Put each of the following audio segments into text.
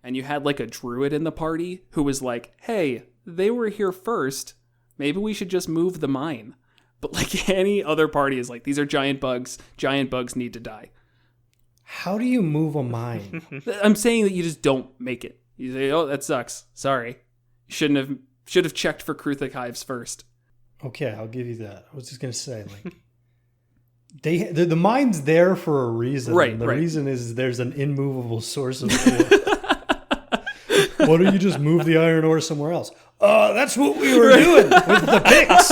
and you had like a druid in the party who was like, hey, they were here first. Maybe we should just move the mine. But like any other party is like, these are giant bugs. Giant bugs need to die. How do you move a mine? I'm saying that you just don't make it. You say, oh, that sucks. Sorry. You should have checked for Kruthic hives first. Okay, I'll give you that. I was just going to say, like, the mine's there for a reason. Right, and the right. reason is there's an immovable source of ore. Why don't you just move the iron ore somewhere else? That's what we were doing with the picks.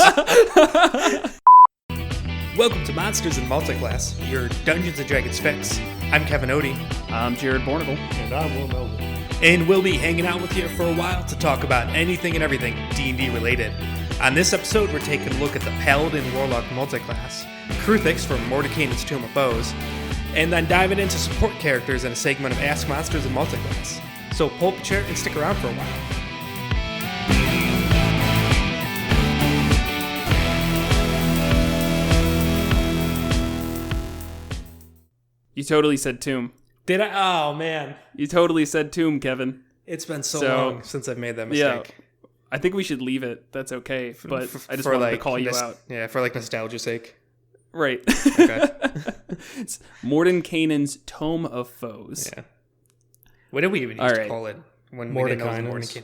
Welcome to Monsters Multiclass, your Dungeons & Dragons fix. I'm Kevin Odie. I'm Jared Bornable. And I'm Will Melvin. And we'll be hanging out with you for a while to talk about anything and everything D&D related. On this episode, we're taking a look at the Paladin Warlock Multiclass, Crewthicks from Mordenkainen's Tome of Foes, and then diving into support characters in a segment of Ask Monsters Multiclass. So pull up a chair and stick around for a while. You totally said tomb. Did I? Oh, man. You totally said tomb, Kevin. It's been so long since I've made that mistake. Yeah, I think we should leave it. That's okay. But I just for wanted to call you out. Yeah, for like nostalgia's sake. Right. Okay. It's Mordenkainen's Tome of Foes. Yeah. What did we even used to call it? When Mordenkainen's.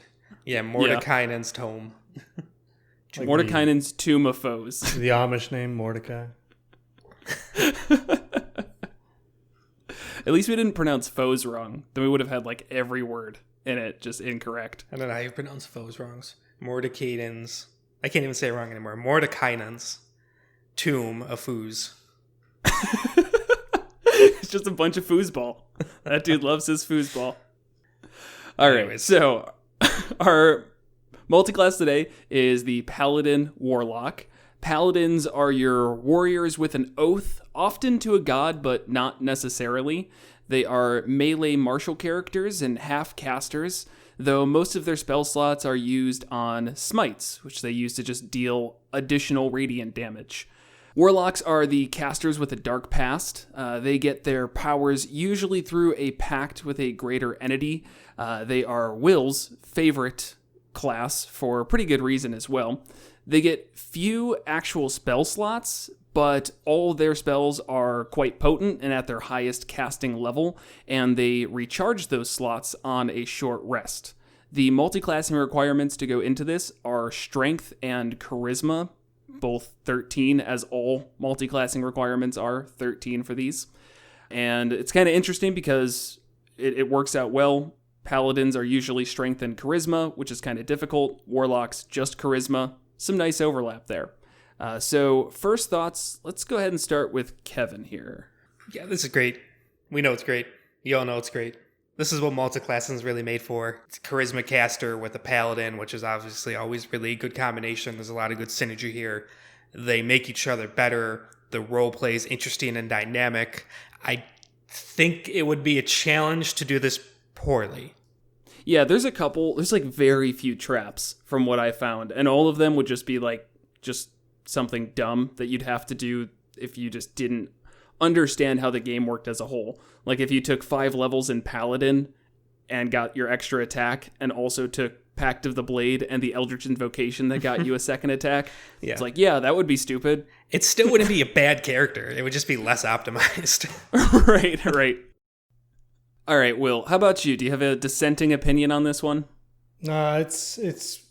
Yeah, Mordenkainen's Tome. Like Mordenkainen's Tomb of Foes. The Amish name, Mordecai. At least we didn't pronounce foes wrong. Then we would have had like every word in it just incorrect. I don't know how you pronounce foes wrongs. Mordenkainen's. I can't even say it wrong anymore. Mordenkainen's Tomb of Foos. It's just a bunch of foosball. That dude loves his foosball. All right, Anyways. so our multiclass today is the Paladin Warlock. Paladins are your warriors with an oath, often to a god, but not necessarily. They are melee martial characters and half-casters, though most of their spell slots are used on smites, which they use to just deal additional radiant damage. Warlocks are the casters with a dark past. They get their powers usually through a pact with a greater entity. They are Will's favorite class for pretty good reason as well. They get few actual spell slots, but all their spells are quite potent and at their highest casting level, and they recharge those slots on a short rest. The multiclassing requirements to go into this are Strength and Charisma, both 13, as all multiclassing requirements are 13 for these. And it's kind of interesting because it works out well. Paladins are usually Strength and Charisma, which is kind of difficult. Warlocks, just Charisma. Some nice overlap there. So first thoughts, let's go ahead and start with Kevin here. Yeah, this is great. We know it's great. You all know it's great. This is what multiclassing is really made for. It's a charisma caster with a paladin, which is obviously always really a good combination. There's a lot of good synergy here. They make each other better. The role play is interesting and dynamic. I think it would be a challenge to do this poorly. Yeah, there's like very few traps from what I found, and all of them would just be like just something dumb that you'd have to do if you just didn't understand how the game worked as a whole. Like if you took 5 levels in Paladin and got your extra attack, and also took Pact of the Blade and the Eldritch Invocation that got you a second attack. Yeah. It's like, yeah, that would be stupid. It still wouldn't be a bad character. It would just be less optimized. Right. All right, Will, how about you? Do you have a dissenting opinion on this one? It's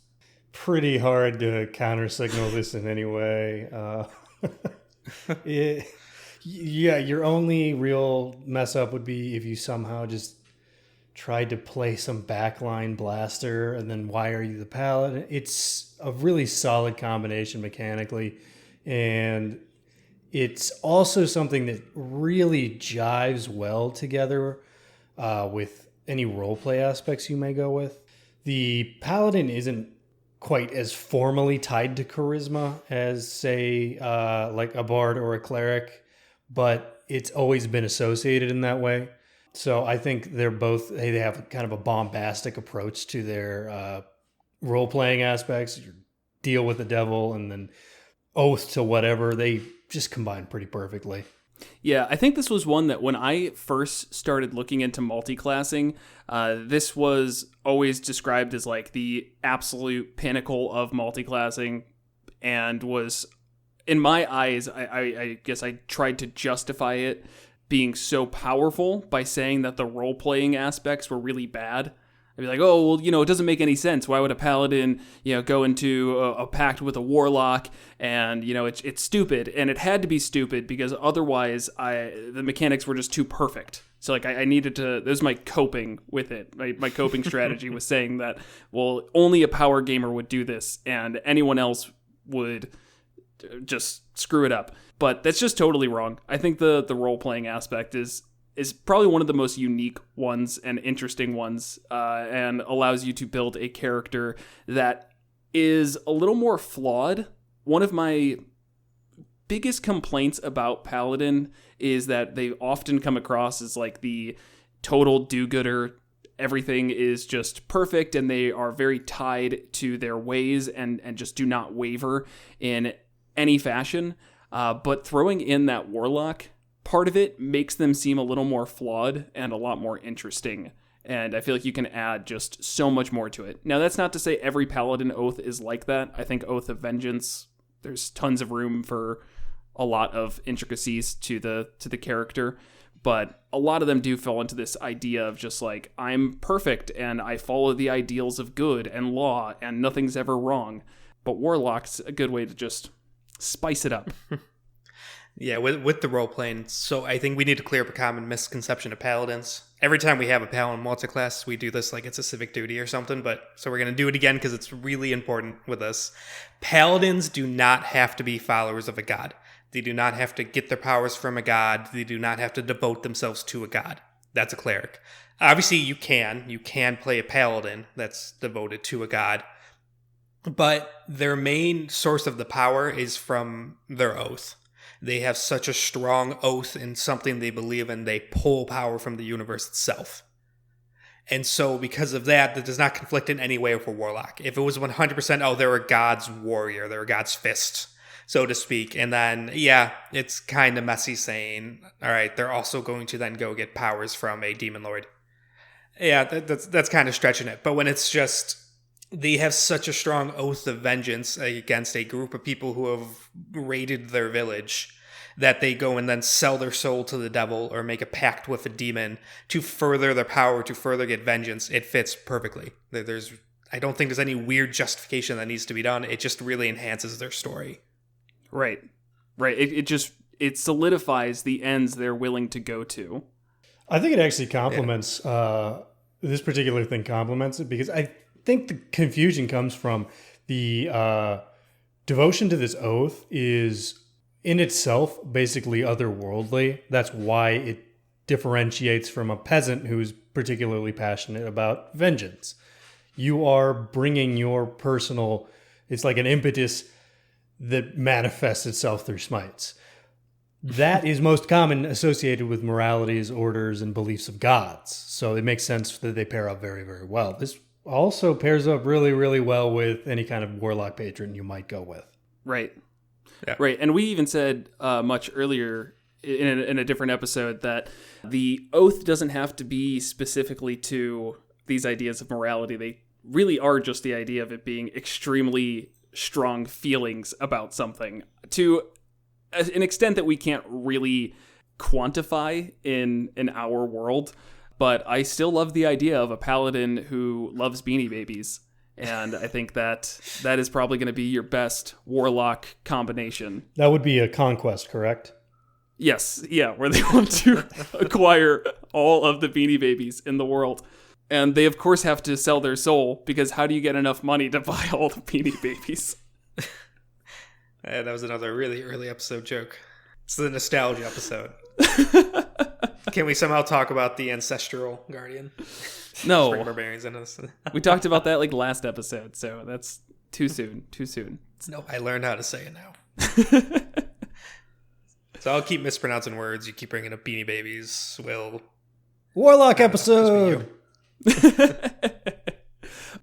pretty hard to counter-signal this in any way. Your only real mess-up would be if you somehow just tried to play some backline blaster, and then why are you the paladin? It's a really solid combination mechanically, and it's also something that really jives well together with any roleplay aspects you may go with. The paladin isn't quite as formally tied to charisma as, say, like a bard or a cleric, but it's always been associated in that way. So I think they have kind of a bombastic approach to their role-playing aspects. You deal with the devil and then oath to whatever. They just combine pretty perfectly. Yeah, I think this was one that when I first started looking into multiclassing, this was always described as like the absolute pinnacle of multiclassing, and was, in my eyes, I guess I tried to justify it being so powerful by saying that the role-playing aspects were really bad. I'd be like, oh, well, it doesn't make any sense. Why would a paladin, go into a pact with a warlock? And, it's stupid. And it had to be stupid because otherwise the mechanics were just too perfect. So, like, I needed to, this was my coping with it. My coping strategy was saying that, well, only a power gamer would do this, and anyone else would just screw it up. But that's just totally wrong. I think the role-playing aspect is probably one of the most unique ones and interesting ones, and allows you to build a character that is a little more flawed. One of my biggest complaints about Paladin is that they often come across as like the total do-gooder. Everything is just perfect, and they are very tied to their ways and just do not waver in any fashion. But throwing in that Warlock part of it makes them seem a little more flawed and a lot more interesting. And I feel like you can add just so much more to it. Now, that's not to say every Paladin oath is like that. I think Oath of Vengeance, there's tons of room for a lot of intricacies to the character. But a lot of them do fall into this idea of just like, I'm perfect and I follow the ideals of good and law and nothing's ever wrong. But Warlock's a good way to just spice it up. Yeah, with the role-playing, so I think we need to clear up a common misconception of paladins. Every time we have a paladin multiclass, we do this like it's a civic duty or something, but so we're going to do it again because it's really important with us. Paladins do not have to be followers of a god. They do not have to get their powers from a god. They do not have to devote themselves to a god. That's a cleric. Obviously, you can play a paladin that's devoted to a god, but their main source of the power is from their oath. They have such a strong oath in something they believe in, they pull power from the universe itself. And so because of that, that does not conflict in any way with a warlock. If it was 100%, oh, they're a god's warrior, they're a god's fist, so to speak. And then, yeah, it's kind of messy saying, all right, they're also going to then go get powers from a demon lord. Yeah, that's kind of stretching it. But when it's just, they have such a strong oath of vengeance against a group of people who have raided their village that they go and then sell their soul to the devil or make a pact with a demon to further their power, to further get vengeance. It fits perfectly. I don't think there's any weird justification that needs to be done. It just really enhances their story. Right. It solidifies the ends they're willing to go to. I think it actually complements, this particular thing complements it, because I think the confusion comes from the devotion to this oath is in itself basically otherworldly. That's why it differentiates from a peasant who's particularly passionate about vengeance. You are bringing your personal, it's like an impetus that manifests itself through smites. That is most common associated with moralities, orders, and beliefs of gods. So it makes sense that they pair up very, very well. This also pairs up really, really well with any kind of warlock patron you might go with. Right. Yeah. Right. And we even said much earlier in a different episode that the oath doesn't have to be specifically to these ideas of morality. They really are just the idea of it being extremely strong feelings about something to an extent that we can't really quantify in our world. But I still love the idea of a paladin who loves Beanie Babies. And I think that is probably going to be your best warlock combination. That would be a conquest, correct? Yes. Yeah, where they want to acquire all of the Beanie Babies in the world. And they, of course, have to sell their soul, because how do you get enough money to buy all the Beanie Babies? That was another really early episode joke. It's the nostalgia episode. Can we somehow talk about the ancestral guardian? No. Bring barbarians in us. We talked about that like last episode, so that's too soon. No, I learned how to say it now. So I'll keep mispronouncing words. You keep bringing up Beanie Babies. Warlock episode!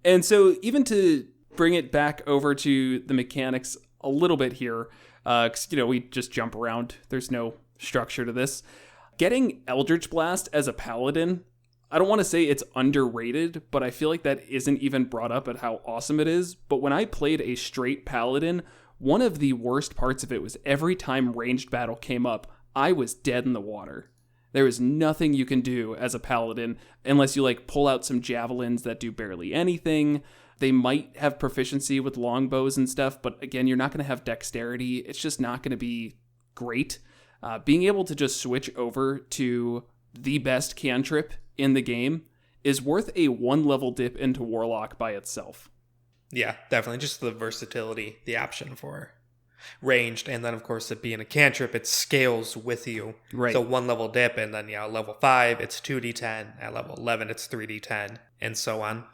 And so even to bring it back over to the mechanics a little bit here, because, we just jump around. There's no structure to this. Getting Eldritch Blast as a paladin, I don't want to say it's underrated, but I feel like that isn't even brought up at how awesome it is. But when I played a straight paladin, one of the worst parts of it was every time ranged battle came up, I was dead in the water. There is nothing you can do as a paladin unless you like pull out some javelins that do barely anything. They might have proficiency with longbows and stuff, but again, you're not going to have dexterity. It's just not going to be great. Being able to just switch over to the best cantrip in the game is worth a 1 level dip into Warlock by itself. Yeah, definitely. Just the versatility, the option for ranged, and then of course it being a cantrip, it scales with you. Right. So 1 level dip, and then level 5 it's 2d10, at level 11 it's 3d10, and so on.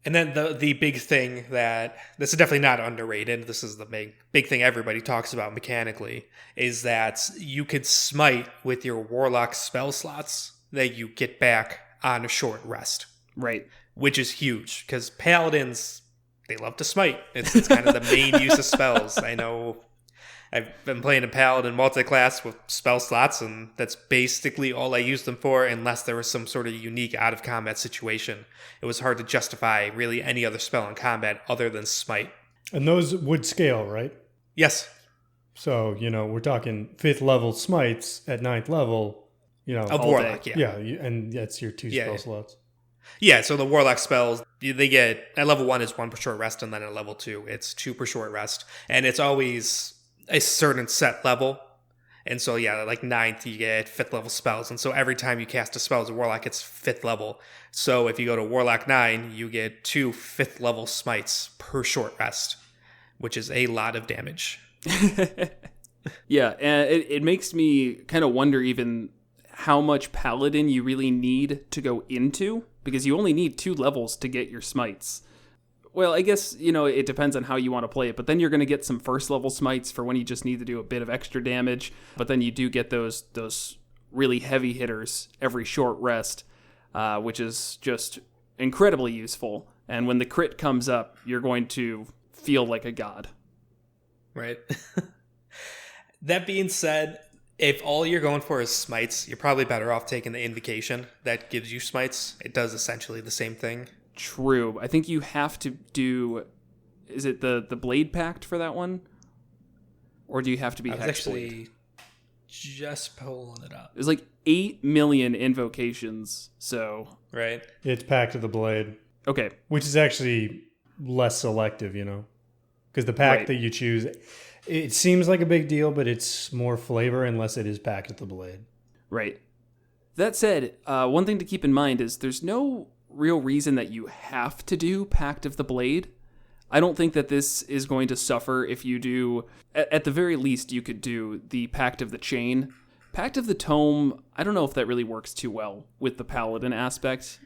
And then the big thing that this is definitely not underrated. This is the big thing everybody talks about mechanically, is that you could smite with your Warlock spell slots that you get back on a short rest. Right. Which is huge because paladins, they love to smite. It's kind of the main use of spells. I know I've been playing a Paladin multiclass with spell slots, and that's basically all I used them for unless there was some sort of unique out-of-combat situation. It was hard to justify really any other spell in combat other than smite. And those would scale, right? Yes. So, we're talking 5th level smites at 9th level, Of Warlock, yeah. Yeah, and that's your 2 spell Yeah. slots. Yeah, so the Warlock spells, they get, at level 1 is 1 per short rest, and then at level 2 it's 2 per short rest. And it's always a certain set level. And so, like 9th, you get 5th level spells. And so every time you cast a spell as a Warlock, it's 5th level. So if you go to Warlock 9, you get 2 5th level smites per short rest, which is a lot of damage. Yeah, and it makes me kind of wonder even how much Paladin you really need to go into, because you only need 2 levels to get your smites. Well, I guess, it depends on how you want to play it, but then you're going to get some first level smites for when you just need to do a bit of extra damage, but then you do get those really heavy hitters every short rest, which is just incredibly useful. And when the crit comes up, you're going to feel like a god. Right. That being said, if all you're going for is smites, you're probably better off taking the invocation that gives you smites. It does essentially the same thing. True. I think you have to do... Is it the Blade Pact for that one? Or do you have to be Hexblade? Actually just pulling it up. There's like 8 million invocations, so... Right. It's Pact of the Blade. Okay. Which is actually less selective, Because the pact that you choose, it seems like a big deal, but it's more flavor unless it is Pact of the Blade. Right. That said, one thing to keep in mind is there's no real reason that you have to do Pact of the Blade. I don't think that this is going to suffer if you do... At the very least, you could do the Pact of the Chain. Pact of the Tome, I don't know if that really works too well with the Paladin aspect.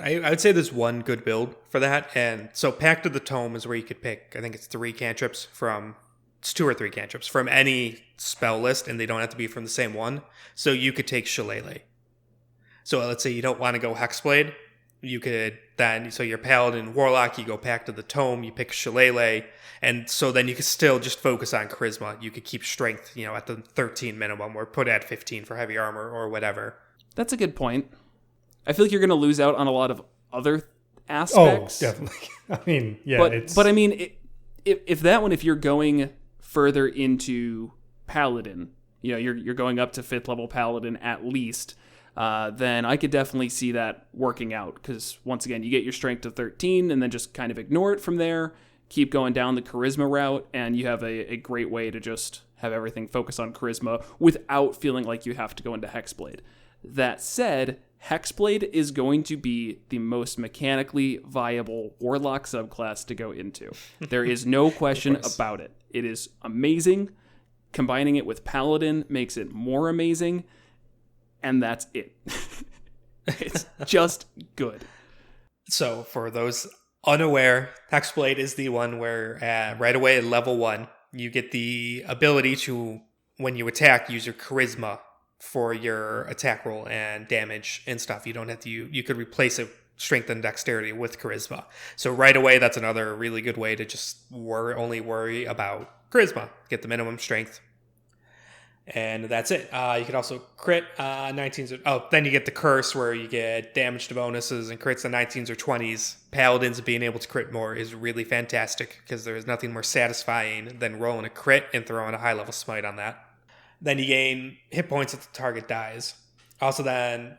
I would say there's one good build for that. And so Pact of the Tome is where you could pick, I think it's 3 cantrips from... It's 2 or 3 cantrips from any spell list, and they don't have to be from the same one. So you could take Shillelagh. So let's say you don't want to go Hexblade. You could then, so your Paladin Warlock, you go Pact of the Tome, you pick Shillelagh, and so then you could still just focus on Charisma. You could keep Strength, at the 13 minimum, or put at 15 for heavy armor, or whatever. That's a good point. I feel like you're going to lose out on a lot of other aspects. Oh, definitely. I mean, yeah. But I mean, if that one, if you're going further into Paladin, you're going up to 5th level Paladin at least, then I could definitely see that working out. Because once again, you get your strength to 13 and then just kind of ignore it from there, keep going down the charisma route, and you have a great way to just have everything focus on charisma without feeling like you have to go into Hexblade. That said, Hexblade is going to be the most mechanically viable Warlock subclass to go into. There is no question about it. It is amazing. Combining it with Paladin makes it more amazing. And that's it. It's just good. So for those unaware, Hexblade is the one where right away at level 1, you get the ability to, when you attack, use your charisma for your attack roll and damage and stuff. You don't have to, you could replace it, strength and dexterity, with charisma. So right away, that's another really good way to just only worry about charisma. Get the minimum strength. And that's it. You can also crit 19s. Then you get the curse where you get damage to bonuses and crits on 19s or 20s. Paladins being able to crit more is really fantastic because there is nothing more satisfying than rolling a crit and throwing a high level smite on that. Then you gain hit points if the target dies. Also then,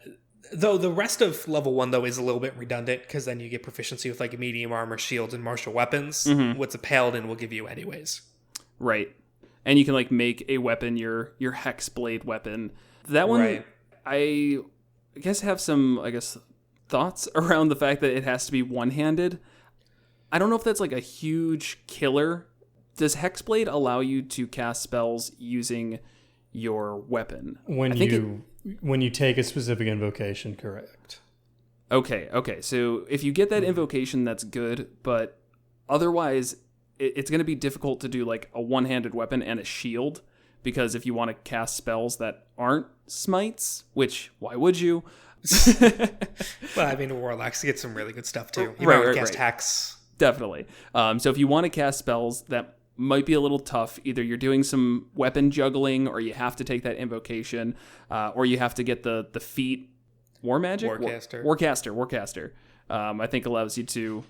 though the rest of level 1 though is a little bit redundant because then you get proficiency with like medium armor, shields, and martial weapons, which a paladin will give you anyways. Right. And you can like make a weapon your hex blade weapon. That one, right. I guess have some thoughts around the fact that it has to be one-handed. I don't know if that's like a huge killer. Does Hexblade allow you to cast spells using your weapon? When you take a specific invocation, correct. Okay. So if you get that invocation, that's good, but otherwise it's going to be difficult to do like a one-handed weapon and a shield, because if you want to cast spells that aren't smites, which why would you? Well, I mean, Warlocks get some really good stuff too. You might want to cast Hex. Definitely. So if you want to cast spells that might be a little tough, either you're doing some weapon juggling, or you have to take that invocation, or you have to get the feat War Magic? Warcaster. I think allows you to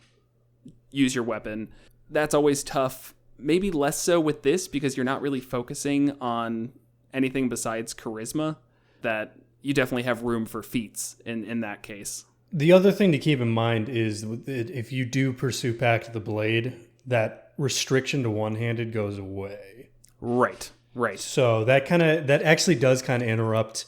use your weapon. That's always tough. Maybe less so with this, because you're not really focusing on anything besides charisma. That you definitely have room for feats in that case. The other thing to keep in mind is that if you do pursue Pact of the Blade, that restriction to one-handed goes away. Right. So that actually does kind of interrupt.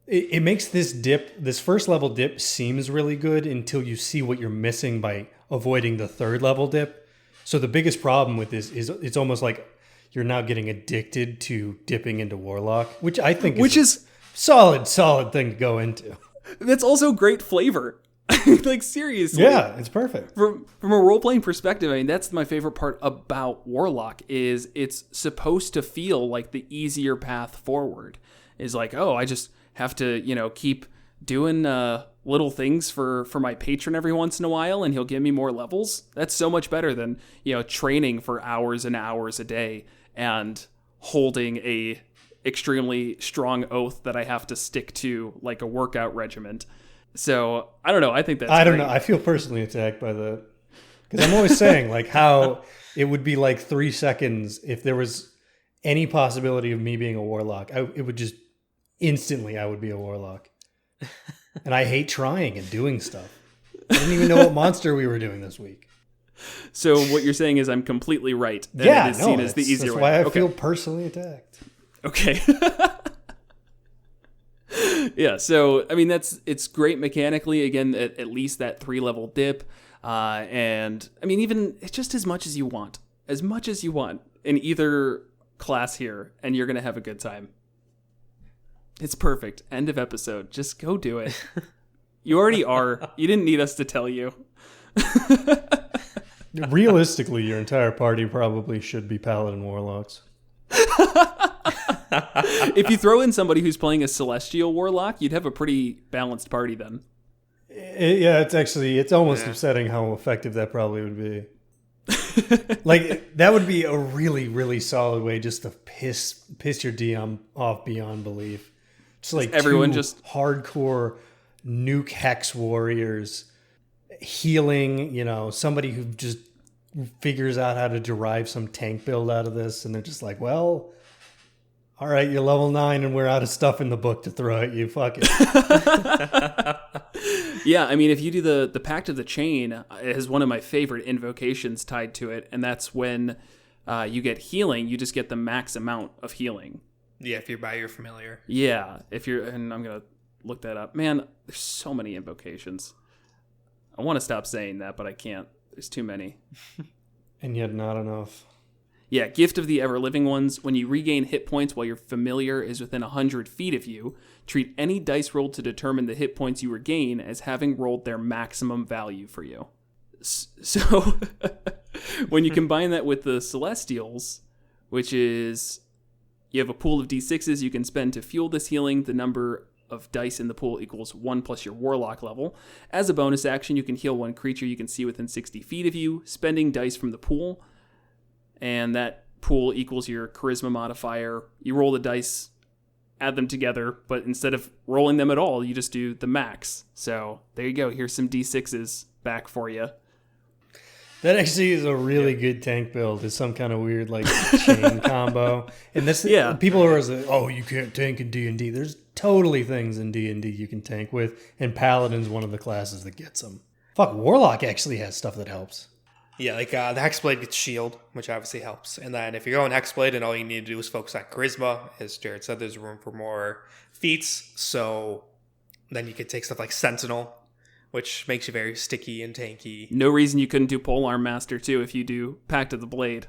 It makes this first level dip seems really good until you see what you're missing by avoiding the third level dip. So the biggest problem with this is it's almost like you're now getting addicted to dipping into Warlock, which I think is solid thing to go into. That's also great flavor. Like, seriously. Yeah, it's perfect. From a role-playing perspective, I mean, that's my favorite part about Warlock is it's supposed to feel like the easier path forward. Is like, oh, I just have to, keep doing little things for my patron every once in a while, and he'll give me more levels. That's so much better than, training for hours and hours a day and holding a extremely strong oath that I have to stick to like a workout regiment. So I don't know. I think that's I don't know. I feel personally attacked by that, because I'm always saying like how it would be like 3 seconds if there was any possibility of me being a warlock. It would just instantly I would be a warlock. And I hate trying and doing stuff. I didn't even know what monster we were doing this week. So what you're saying is I'm completely right. Yeah, it is seen as the easier way. That's why I Okay. feel personally attacked. Okay. Yeah, so I mean it's great mechanically. Again, at least that 3-level dip, and I mean even just as much as you want in either class here, and you're gonna have a good time. It's perfect. End of episode. Just go do it. You already are. You didn't need us to tell you. Realistically, your entire party probably should be Paladin Warlocks. If you throw in somebody who's playing a Celestial Warlock, you'd have a pretty balanced party then. It's almost upsetting how effective that probably would be. Like, that would be a really, really solid way just to piss your DM off beyond belief. Just like everyone just hardcore nuke hex warriors healing, somebody who just figures out how to derive some tank build out of this, and they're just like, well, all right, you're level 9 and we're out of stuff in the book to throw at you. Fuck it. Yeah, I mean, if you do the Pact of the Chain, it has one of my favorite invocations tied to it, and that's when you get healing, you just get the max amount of healing. Yeah, if you're by your familiar. Yeah, and I'm going to look that up. Man, there's so many invocations. I want to stop saying that, but I can't. There's too many. And yet not enough. Yeah, Gift of the Ever-Living Ones. When you regain hit points while your familiar is within 100 feet of you, treat any dice rolled to determine the hit points you regain as having rolled their maximum value for you. So, when you combine that with the Celestials, which is, you have a pool of d6s you can spend to fuel this healing. The number of dice in the pool equals 1 plus your Warlock level. As a bonus action, you can heal one creature you can see within 60 feet of you, spending dice from the pool. And that pool equals your charisma modifier. You roll the dice, add them together, but instead of rolling them at all, you just do the max. So there you go. Here's some D6s back for you. That actually is a really good tank build. It's some kind of weird like chain combo. And this, people are always like, oh, you can't tank in D&D. There's totally things in D&D you can tank with, and Paladin's one of the classes that gets them. Fuck, Warlock actually has stuff that helps. Yeah, like the Hexblade gets shield, which obviously helps. And then if you're going Hexblade and all you need to do is focus on charisma, as Jared said, there's room for more feats. So then you could take stuff like Sentinel, which makes you very sticky and tanky. No reason you couldn't do Polearm Master, too, if you do Pact of the Blade.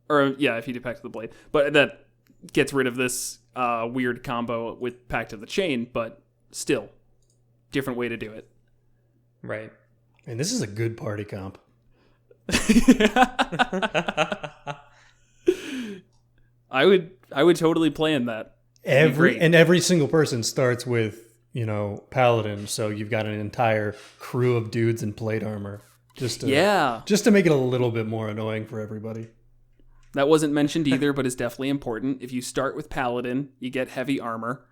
Or, yeah, if you do Pact of the Blade. But that gets rid of this weird combo with Pact of the Chain, but still, different way to do it. Right. And this is a good party comp. I would totally play in that. Every single person starts with, Paladin, so you've got an entire crew of dudes in plate armor. Just to make it a little bit more annoying for everybody. That wasn't mentioned either, but is definitely important. If you start with Paladin, you get heavy armor.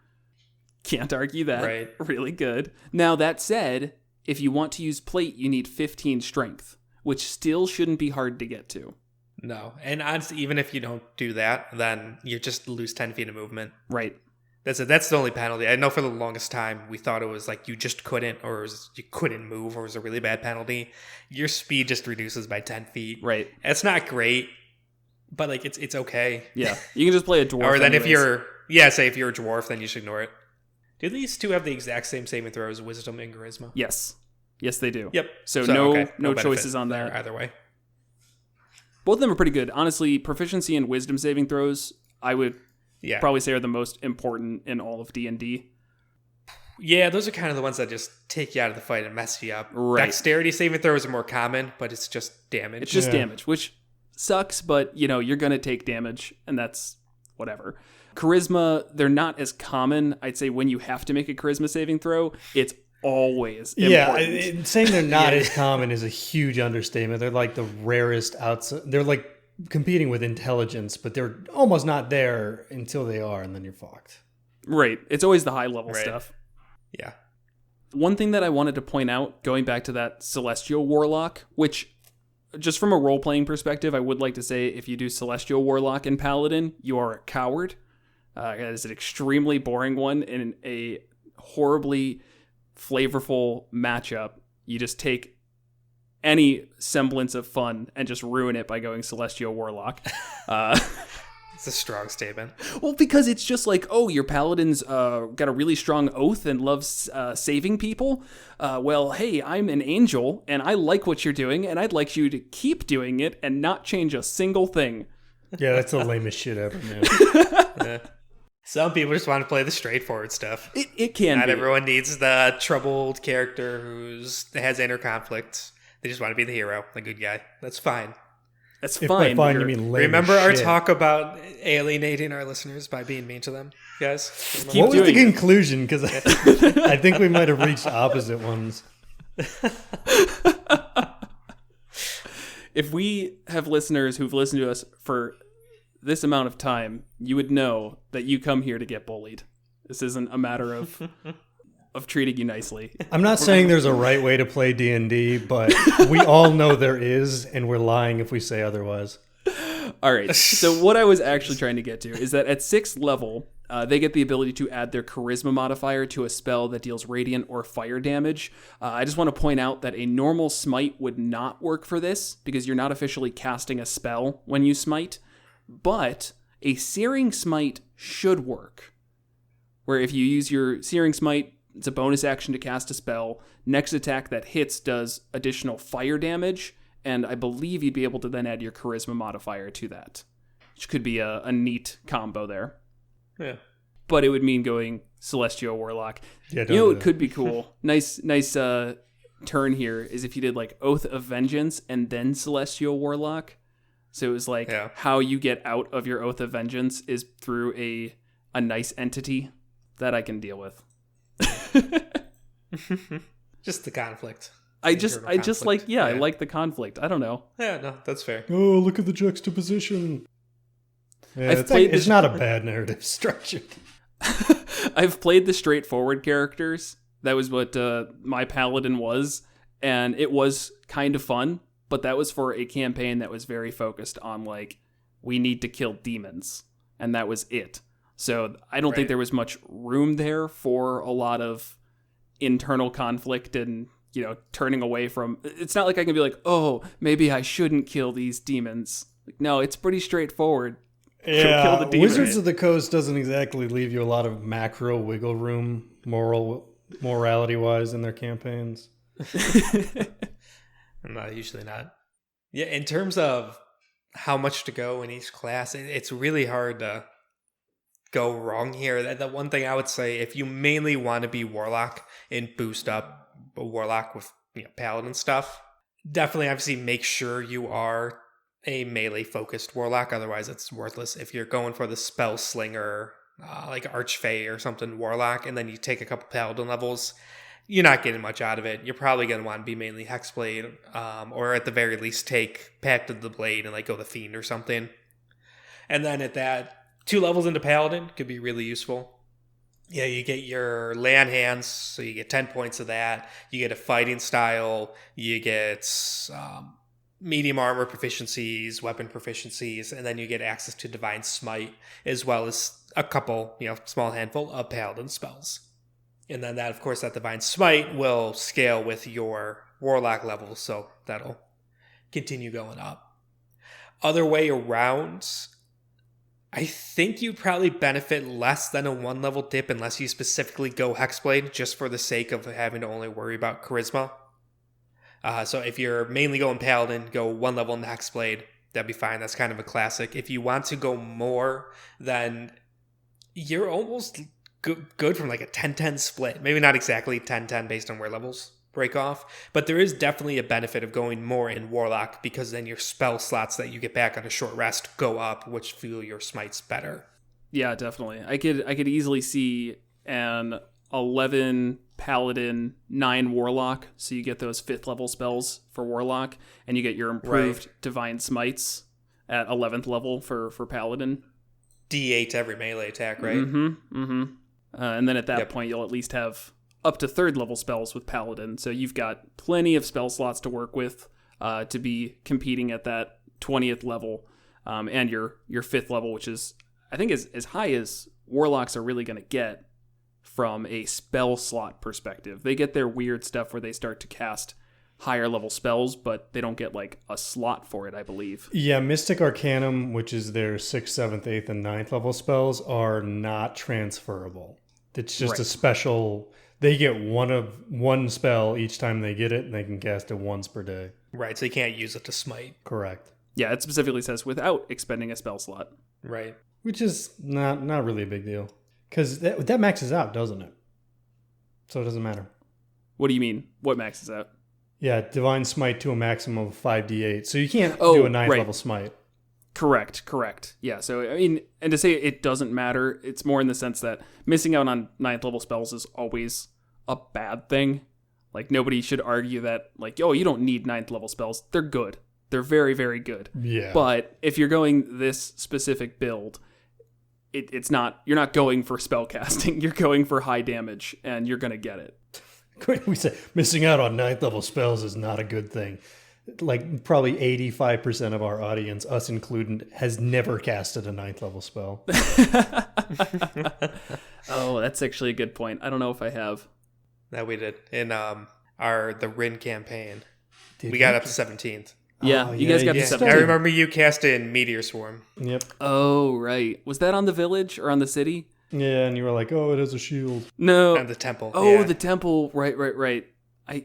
Can't argue that. Right. Really good. Now, that said, if you want to use plate, you need 15 strength, which still shouldn't be hard to get to. No. And honestly, even if you don't do that, then you just lose 10 feet of movement. Right. That's it. That's the only penalty. I know for the longest time, we thought it was like you just couldn't, or you couldn't move, or it was a really bad penalty. Your speed just reduces by 10 feet. Right. It's not great, but like it's okay. Yeah. You can just play a dwarf. Or then if you're a dwarf, then you should ignore it. Do these two have the exact same saving throws, wisdom and charisma? Yes. Yes, they do. Yep. So no choices on that. Either way. Both of them are pretty good. Honestly, proficiency and wisdom saving throws, I would probably say are the most important in all of D&D. Yeah, those are kind of the ones that just take you out of the fight and mess you up. Right. Dexterity saving throws are more common, but it's just damage. It's just damage, which sucks, but you're going to take damage, and that's whatever. Charisma, they're not as common. I'd say when you have to make a charisma saving throw, it's always important. Yeah, saying they're not as common is a huge understatement. They're like the rarest outside. They're like competing with intelligence, but they're almost not there until they are, and then you're fucked. Right. It's always the high level stuff. Yeah. One thing that I wanted to point out, going back to that Celestial Warlock, which just from a role-playing perspective, I would like to say if you do Celestial Warlock and Paladin, you are a coward. It is an extremely boring one in a horribly flavorful matchup. You just take any semblance of fun and just ruin it by going Celestial Warlock. It's a strong statement. Well, because it's just like, oh, your paladin's got a really strong oath and loves saving people. Well, hey, I'm an angel, and I like what you're doing, and I'd like you to keep doing it and not change a single thing. Yeah, that's the lamest shit ever, man. Some people just want to play the straightforward stuff. It can Not be. everyone needs the troubled character who has inner conflict. They just want to be the hero, the good guy. That's fine. That's If fine. by fine you mean lame Remember as our shit. talk about alienating our listeners by being mean to them, guys? Keep What was the doing it. conclusion? Because I think we might have reached opposite ones. If we have listeners who've listened to us for this amount of time, you would know that you come here to get bullied. This isn't a matter of treating you nicely. I'm not saying there's a right way to play D&D, but we all know there is, and we're lying if we say otherwise. All right. So what I was actually trying to get to is that at 6th level, they get the ability to add their charisma modifier to a spell that deals radiant or fire damage. I just want to point out that a normal smite would not work for this because you're not officially casting a spell when you smite, but a searing smite should work. Where if you use your searing smite, it's a bonus action to cast a spell. Next attack that hits does additional fire damage, and I believe you'd be able to then add your charisma modifier to that, which could be a neat combo there. Yeah. But it would mean going Celestial Warlock. Yeah, It could be cool. Nice turn here is if you did like Oath of Vengeance and then Celestial Warlock. So it was like how you get out of your Oath of Vengeance is through a nice entity that I can deal with. Just the conflict. I just like I like the conflict. I don't know. Yeah, no, that's fair. Oh, look at the juxtaposition. Yeah, it's not a bad narrative structure. I've played the straightforward characters. That was what my Paladin was, and it was kind of fun, but that was for a campaign that was very focused on, like, we need to kill demons, and that was it. So I don't think there was much room there for a lot of internal conflict and, you know, turning away from... It's not like I can be like, oh, maybe I shouldn't kill these demons. Like, no, it's pretty straightforward. Yeah, Kill the demon. Wizards of the Coast doesn't exactly leave you a lot of macro wiggle room, morality-wise in their campaigns. No, usually not. Yeah, in terms of how much to go in each class, it's really hard to go wrong here. The one thing I would say, if you mainly want to be Warlock and boost up a Warlock with, you know, Paladin stuff, definitely obviously make sure you are a melee focused Warlock, otherwise it's worthless. If you're going for the spell slinger, like Archfey or something Warlock, and then you take a couple Paladin levels, you're not getting much out of it. You're probably going to want to be mainly Hexblade, or at the very least take Pact of the Blade and like go the Fiend or something. And then at that, 2 levels into Paladin could be really useful. Yeah, you get your land hands, so you get 10 points of that. You get a fighting style. You get medium armor proficiencies, weapon proficiencies, and then you get access to Divine Smite, as well as a couple, you know, small handful of Paladin spells. And then that, of course, that Divine Smite will scale with your Warlock level, so that'll continue going up. Other way around, I think you'd probably benefit less than a 1-level dip unless you specifically go Hexblade, just for the sake of having to only worry about Charisma. So if you're mainly going Paladin, go 1 level in the Hexblade, that'd be fine. That's kind of a classic. If you want to go more, then you're almost good from like a 10-10 split. Maybe not exactly 10-10 based on where levels break off, but there is definitely a benefit of going more in Warlock, because then your spell slots that you get back on a short rest go up, which feel your smites better. Yeah, definitely. I could easily see an 11 Paladin, 9 Warlock, so you get those 5th level spells for Warlock, and you get your improved Divine Smites at 11th level for Paladin. D8 every melee attack, right? And then at that point, you'll at least have up to 3rd level spells with Paladin, so you've got plenty of spell slots to work with to be competing at that 20th level, and your 5th level, which is, I think, as high as Warlocks are really going to get from a spell slot perspective. They get their weird stuff where they start to cast higher level spells, but they don't get like a slot for it, I believe. Yeah, Mystic Arcanum, which is their 6th, 7th, 8th, and 9th level spells, are not transferable. It's just a special... They get one spell each time they get it, and they can cast it once per day. Right, so you can't use it to smite. Correct. Yeah, it specifically says without expending a spell slot. Right. Which is not really a big deal. Because that maxes out, doesn't it? So it doesn't matter. What do you mean? What maxes out? Yeah, Divine Smite to a maximum of 5d8. So you can't do a 9th level smite. Correct. Yeah, so, I mean, and to say it doesn't matter, it's more in the sense that missing out on 9th level spells is always a bad thing. Like, nobody should argue that, like, oh, you don't need 9th level spells. They're good. They're very, very good. Yeah. But if you're going this specific build... It's not, you're not going for spell casting, you're going for high damage, and you're going to get it. We say missing out on 9th level spells is not a good thing. Like, probably 85% of our audience, us included, has never casted a 9th level spell. Oh, that's actually a good point. I don't know if I have. That we did in the Rin campaign. We got up to 17th. Yeah, you guys got to 17th. I remember you cast in Meteor Swarm. Yep. Oh, right. Was that on the village or on the city? Yeah, and you were like, oh, it has a shield. No. And the temple. Oh, the temple. Right. I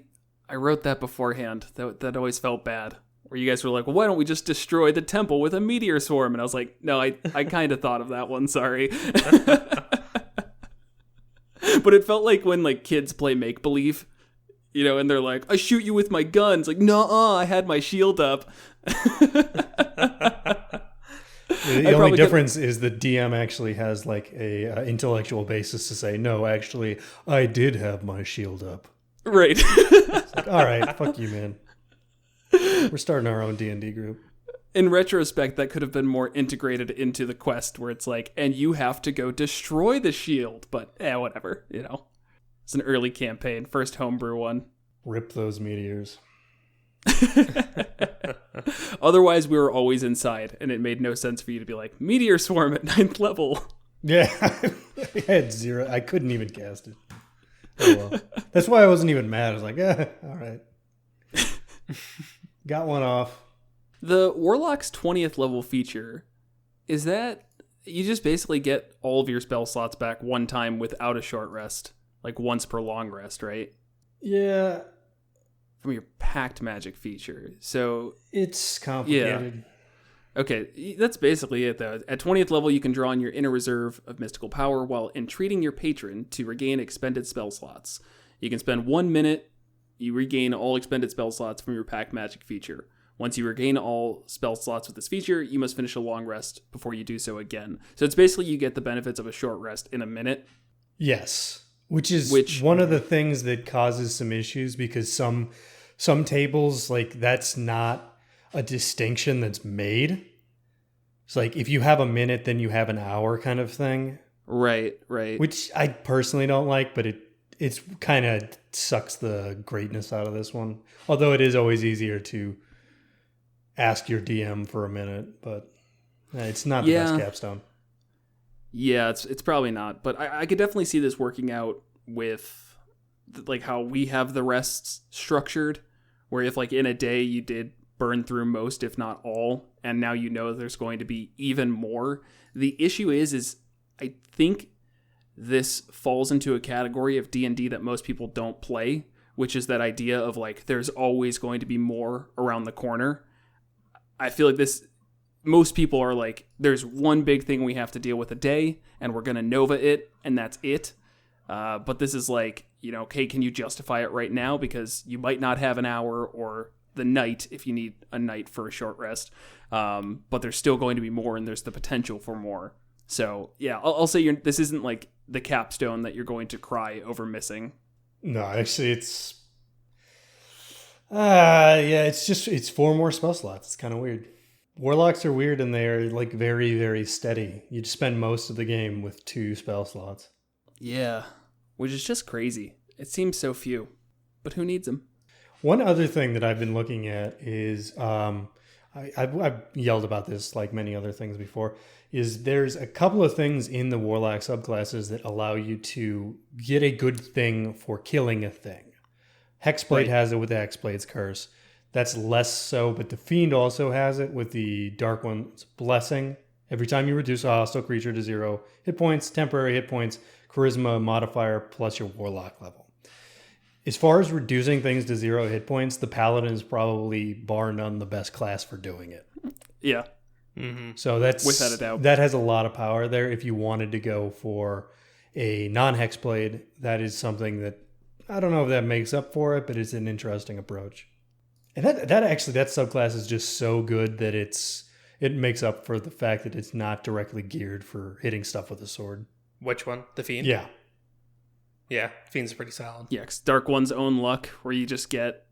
wrote that beforehand. That always felt bad. Where you guys were like, well, why don't we just destroy the temple with a meteor swarm? And I was like, no, I kind of thought of that one. Sorry. But it felt like when like kids play make-believe. You know, and they're like, I shoot you with my guns. Like, nuh-uh, I had my shield up. The only difference is the DM actually has like a intellectual basis to say, no, actually, I did have my shield up. Right. It's like, all right, fuck you, man. We're starting our own D&D group. in retrospect, that could have been more integrated into the quest where it's like, and you have to go destroy the shield. But, whatever, It's an early campaign, first homebrew one. Rip those meteors. Otherwise, we were always inside, and it made no sense for you to be like, Meteor Swarm at 9th level. Yeah, I had 0. I couldn't even cast it. Oh, well. That's why I wasn't even mad. I was like, all right. Got one off. The Warlock's 20th level feature, is that you just basically get all of your spell slots back one time without a short rest, like once per long rest, right? Yeah. From your Pact Magic feature. So it's complicated. Yeah. Okay, that's basically it, though. At 20th level, you can draw on your inner reserve of mystical power while entreating your patron to regain expended spell slots. You can spend 1 minute, you regain all expended spell slots from your Pact Magic feature. Once you regain all spell slots with this feature, you must finish a long rest before you do so again. So it's basically you get the benefits of a short rest in a minute. Yes, which is one of the things that causes some issues because some tables, like, that's not a distinction that's made. It's like if you have a minute, then you have an hour kind of thing. Right. Which I personally don't like, but it's kind of sucks the greatness out of this one. Although it is always easier to ask your DM for a minute, but it's not the best capstone. Yeah, it's probably not. But I could definitely see this working out with like how we have the rests structured, where if like in a day you did burn through most, if not all, and now there's going to be even more. The issue is I think this falls into a category of D&D that most people don't play, which is that idea of like there's always going to be more around the corner. I feel like most people are like, there's one big thing we have to deal with a day, and we're going to Nova it, and that's it. But this is like, okay, can you justify it right now? Because you might not have an hour or the night if you need a night for a short rest. But there's still going to be more, and there's the potential for more. So, yeah, I'll say this isn't like the capstone that you're going to cry over missing. No, actually, it's... it's 4 more spell slots. It's kind of weird. Warlocks are weird, and they're like very, very steady. You just spend most of the game with 2 spell slots. Yeah, which is just crazy. It seems so few, but who needs them? One other thing that I've been looking at is, I've yelled about this like many other things before, is there's a couple of things in the Warlock subclasses that allow you to get a good thing for killing a thing. Hexblade has it with the Hexblade's Curse. That's less so, but the Fiend also has it with the Dark One's Blessing. Every time you reduce a hostile creature to 0 hit points, temporary hit points, charisma modifier plus your Warlock level. As far as reducing things to 0 hit points, the Paladin is probably, bar none, the best class for doing it. Yeah. Mm-hmm. So that's without a doubt. That has a lot of power there. If you wanted to go for a non-Hexblade, that is something that, I don't know if that makes up for it, but it's an interesting approach. And that subclass is just so good that it makes up for the fact that it's not directly geared for hitting stuff with a sword. Which one? The Fiend? Yeah. Yeah, Fiend's pretty solid. Yeah, 'cause Dark One's Own Luck, where you just get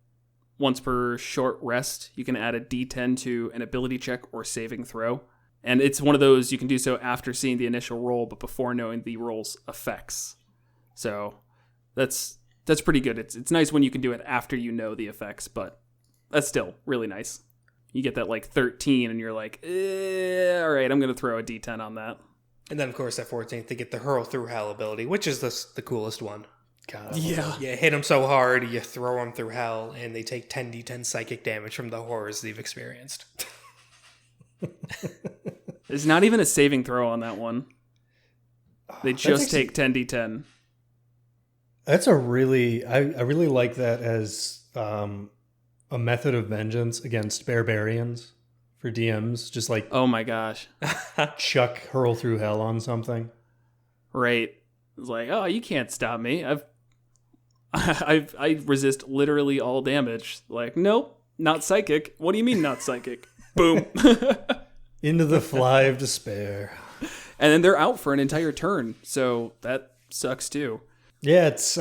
once per short rest, you can add a D10 to an ability check or saving throw. And it's one of those you can do so after seeing the initial roll, but before knowing the roll's effects. So that's pretty good. It's nice when you can do it after you know the effects, but that's still really nice. You get that like 13 and you're like, all right, I'm going to throw a D10 on that. And then, of course, at 14th, they get the Hurl Through Hell ability, which is the coolest one. God, yeah. You hit them so hard, you throw them through hell, and they take 10d10 psychic damage from the horrors they've experienced. There's not even a saving throw on that one. They just take 10d10. That's I really like that as a method of vengeance against barbarians for DMs. Just like, oh my gosh, chuck Hurl Through Hell on something. Right. It's like, oh, you can't stop me. I resist literally all damage. Like, nope, not psychic. What do you mean not psychic? Boom. Into the fly of despair. And then they're out for an entire turn, so that sucks too. Yeah, it's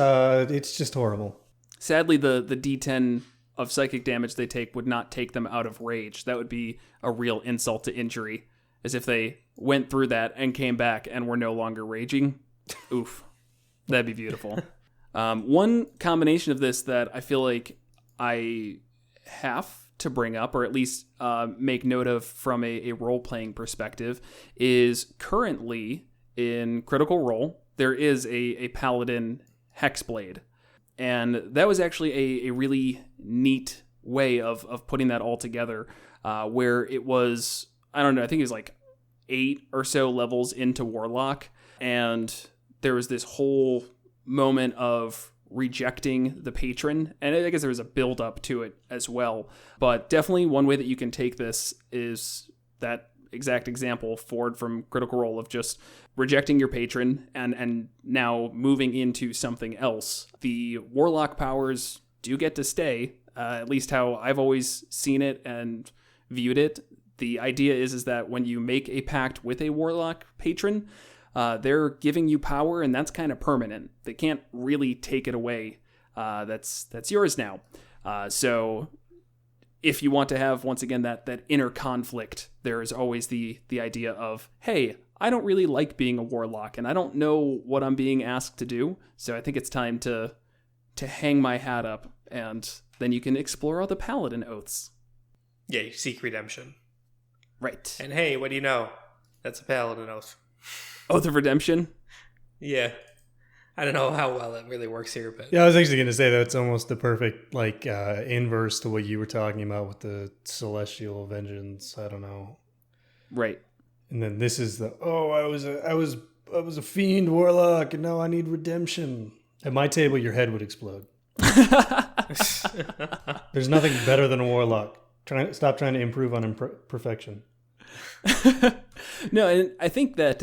just horrible. Sadly, the D10 of psychic damage they take would not take them out of rage. That would be a real insult to injury, as if they went through that and came back and were no longer raging. Oof. That'd be beautiful. One combination of this that I feel like I have to bring up, or at least make note of from a role-playing perspective, is currently in Critical Role, there is a Paladin Hexblade. And that was actually a really neat way of putting that all together, where it was, I don't know, I think it was like 8 or so levels into Warlock, and there was this whole moment of rejecting the patron, and I guess there was a build up to it as well. But definitely one way that you can take this is that exact example forward from Critical Role of just rejecting your patron and now moving into something else. The Warlock powers do get to stay, at least how I've always seen it and viewed it. The idea is that when you make a pact with a Warlock patron, they're giving you power, and that's kind of permanent. They can't really take it away. That's yours now. So if you want to have, once again, that inner conflict, there is always the idea of, hey, I don't really like being a warlock, and I don't know what I'm being asked to do, so I think it's time to hang my hat up, and then you can explore all the paladin oaths. Yeah, you seek redemption. Right. And hey, what do you know? That's a paladin oath. Oath of Redemption? Yeah. I don't know how well it really works here, but Yeah, I was actually going to say that's almost the perfect inverse to what you were talking about with the celestial vengeance. I don't know. Right. And then this is I was a fiend warlock, and now I need redemption. At my table, your head would explode. There's nothing better than a warlock. Stop trying to improve on perfection. No, and I think that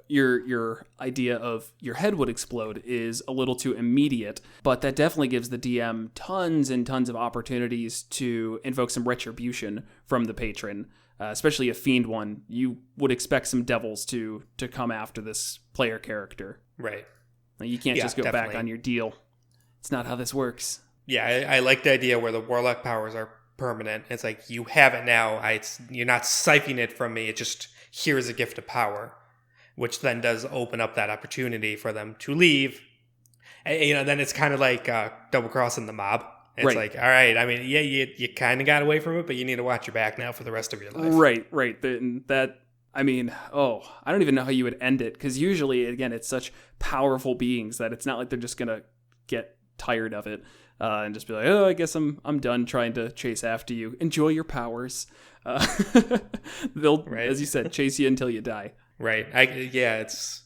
your idea of your head would explode is a little too immediate, but that definitely gives the DM tons and tons of opportunities to invoke some retribution from the patron, especially a fiend one. You would expect some devils to come after this player character. Right. You can't just go back on your deal. It's not how this works. Yeah, I like the idea where the warlock powers are permanent. It's like, you have it now. You're not siphoning it from me. It just, here's a gift of power, which then does open up that opportunity for them to leave. And, then it's kind of like double crossing the mob. It's right. Like, all right, I mean, yeah, you kind of got away from it, but you need to watch your back now for the rest of your life. Right. I don't even know how you would end it, because usually, again, it's such powerful beings that it's not like they're just going to get tired of it. And just be like, oh, I guess I'm done trying to chase after you. Enjoy your powers. They'll, right. As you said, chase you until you die. Right. It's...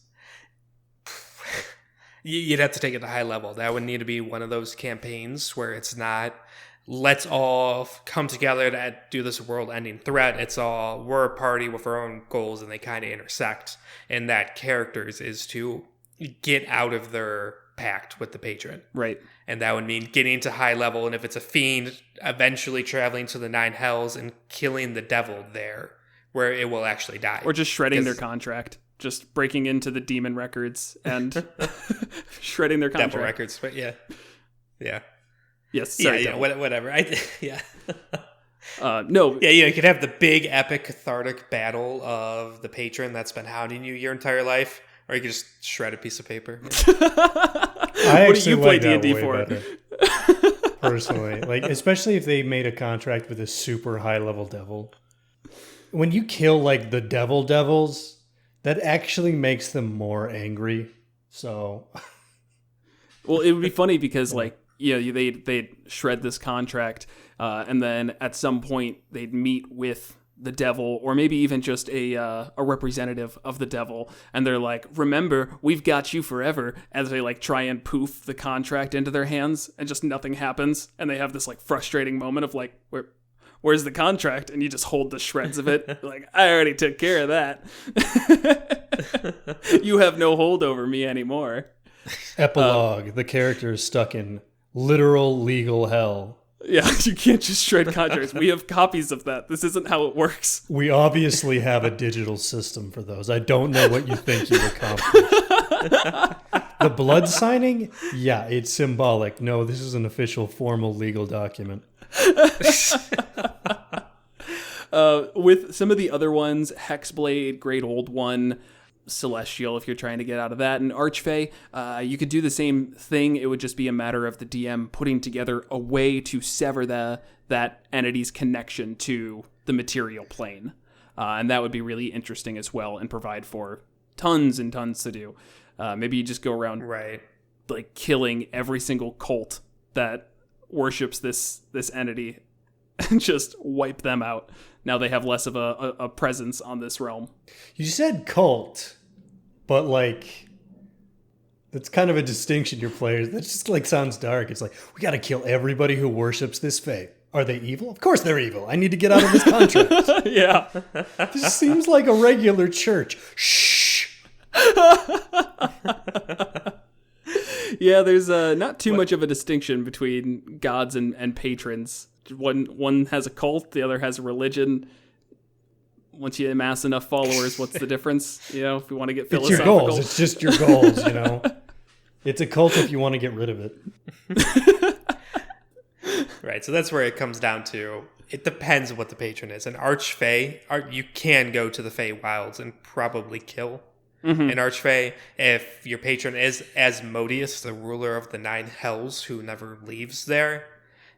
You'd have to take it to high level. That would need to be one of those campaigns where it's not, let's all come together to do this world-ending threat. It's all, we're a party with our own goals, and they kind of intersect. And that characters is to get out of their pact with the patron. Right. And that would mean getting to high level, and if it's a fiend, eventually traveling to the 9 hells and killing the devil there, where it will actually die. Or just shredding their contract. Just breaking into the demon records and shredding their contract. Devil records, but yeah. Yes, sorry. Yeah, whatever. No. Yeah, you could have the big, epic, cathartic battle of the patron that's been hounding you your entire life, or you could just shred a piece of paper. What do you play D&D for? Personally, especially if they made a contract with a super high level devil. When you kill the devils, that actually makes them more angry. So, well, it would be funny because they'd shred this contract, and then at some point they'd meet with the devil, or maybe even just a representative of the devil, and they're like, remember, we've got you forever, as they try and poof the contract into their hands, and just nothing happens, and they have this frustrating moment of where's the contract? And you just hold the shreds of it. I already took care of that. You have no hold over me anymore. Epilogue. The character is stuck in literal legal hell. Yeah, you can't just shred contracts. We have copies of that. This isn't how it works. We obviously have a digital system for those. I don't know what you think you accomplished. The blood signing? Yeah, it's symbolic. No, this is an official, formal, legal document. With some of the other ones, Hexblade, Great Old One, Celestial, if you're trying to get out of that, and Archfey, you could do the same thing. It would just be a matter of the DM putting together a way to sever that entity's connection to the material plane. And that would be really interesting as well and provide for tons and tons to do. Maybe you just go around like killing every single cult that worships this entity and just wipe them out. Now they have less of a presence on this realm. You said cult, but like that's kind of a distinction your players. That just like sounds dark. It's like, we got to kill everybody who worships this fae. Are they evil? Of course they're evil. I need to get out of this contract. Yeah. This seems like a regular church. Shh. Yeah, there's not too much of a distinction between gods and patrons. One has a cult, the other has a religion. Once you amass enough followers, what's the difference? You know, if you want to get philosophical. It's your goals. It's just your goals, you know. It's a cult if you want to get rid of it. Right, so that's where it comes down to. It depends what the patron is. An Archfey, you can go to the Fey Wilds and probably kill an Archfey. If your patron is Asmodeus, the ruler of the 9 hells who never leaves there,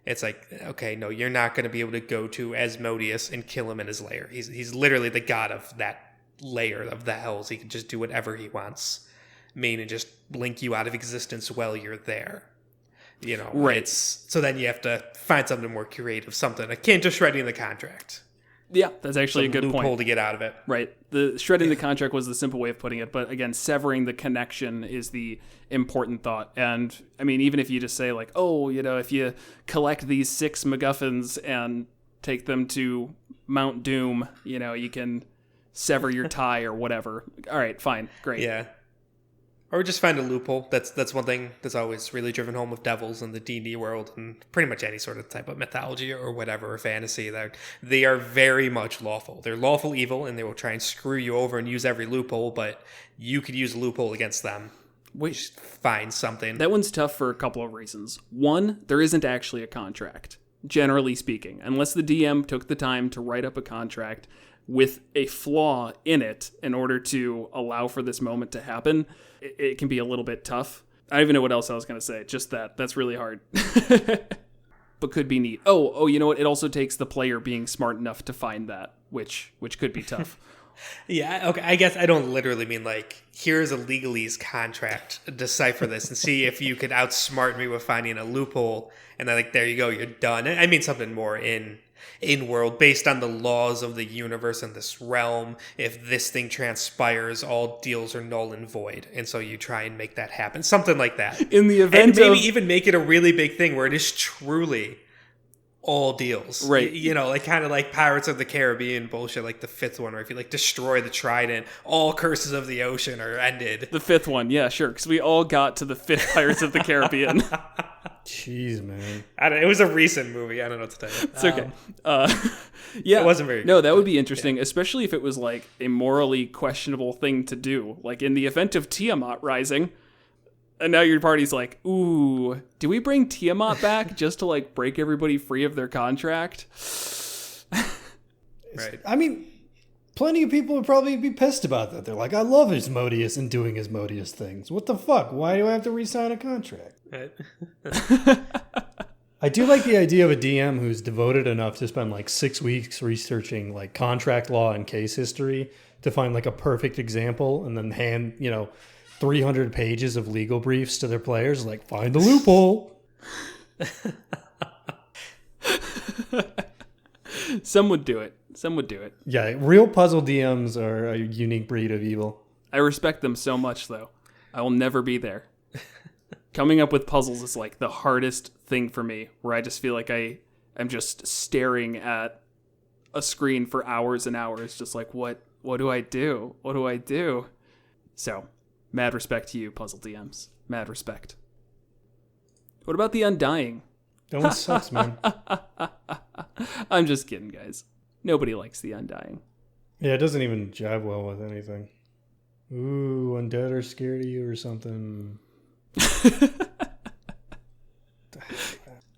it's like, okay, no, you're not going to be able to go to Asmodeus and kill him in his lair. He's literally the god of that layer of the hells. He can just do whatever he wants, meaning just blink you out of existence while you're there. You know, right. So then you have to find something more creative, something akin to shredding the contract. Yeah, that's actually a good loophole point. To get out of it. Right. The shredding the contract was the simple way of putting it, but again, severing the connection is the important thought. And I mean, even if you just say like, oh, you know, if you collect these 6 MacGuffins and take them to Mount Doom, you know, you can sever your tie or whatever. All right, fine, great. Yeah. Or just find a loophole. That's one thing that's always really driven home with devils in the D&D world and pretty much any sort of type of mythology or whatever, or fantasy. That they are very much lawful. They're lawful evil, and they will try and screw you over and use every loophole, but you could use a loophole against them. Just find something. That one's tough for a couple of reasons. One, there isn't actually a contract, generally speaking, unless the DM took the time to write up a contract with a flaw in it in order to allow for this moment to happen. It can be a little bit tough. I don't even know what else I was going to say. Just that's really hard. But could be neat. Oh, you know what? It also takes the player being smart enough to find that, which could be tough. Yeah, okay. I guess I don't literally mean like, here's a legalese contract, decipher this and see if you could outsmart me with finding a loophole. And then like, there you go, you're done. I mean something more in world based on the laws of the universe and this realm. If this thing transpires, all deals are null and void, and so you try and make that happen, something like that. In the event, and maybe even make it a really big thing where it is truly all deals, right? You know, like kind of like Pirates of the Caribbean bullshit, like the 5th one, where if you like destroy the trident, all curses of the ocean are ended. The 5th one, yeah, sure, because we all got to the 5th Pirates of the Caribbean. Jeez, man. It was a recent movie. I don't know what to tell you. It's okay. Yeah, it wasn't very. No, that would be interesting, especially if it was like a morally questionable thing to do. Like in the event of Tiamat rising, and now your party's like, ooh, do we bring Tiamat back just to like break everybody free of their contract? Right. I mean, plenty of people would probably be pissed about that. They're like, I love Asmodeus and doing Asmodeus things. What the fuck? Why do I have to re-sign a contract? Right. I do like the idea of a DM who's devoted enough to spend like 6 weeks researching like contract law and case history to find like a perfect example and then hand, 300 pages of legal briefs to their players. Like, find the loophole. Some would do it. Yeah, real puzzle DMs are a unique breed of evil. I respect them so much, though. I will never be there. Coming up with puzzles is like the hardest thing for me, where I just feel like I'm just staring at a screen for hours and hours, just like, what do I do? What do I do? So, mad respect to you, puzzle DMs. Mad respect. What about the Undying? That one sucks, man. I'm just kidding, guys. Nobody likes the Undying. Yeah, it doesn't even jive well with anything. Ooh, undead are scared of you or something.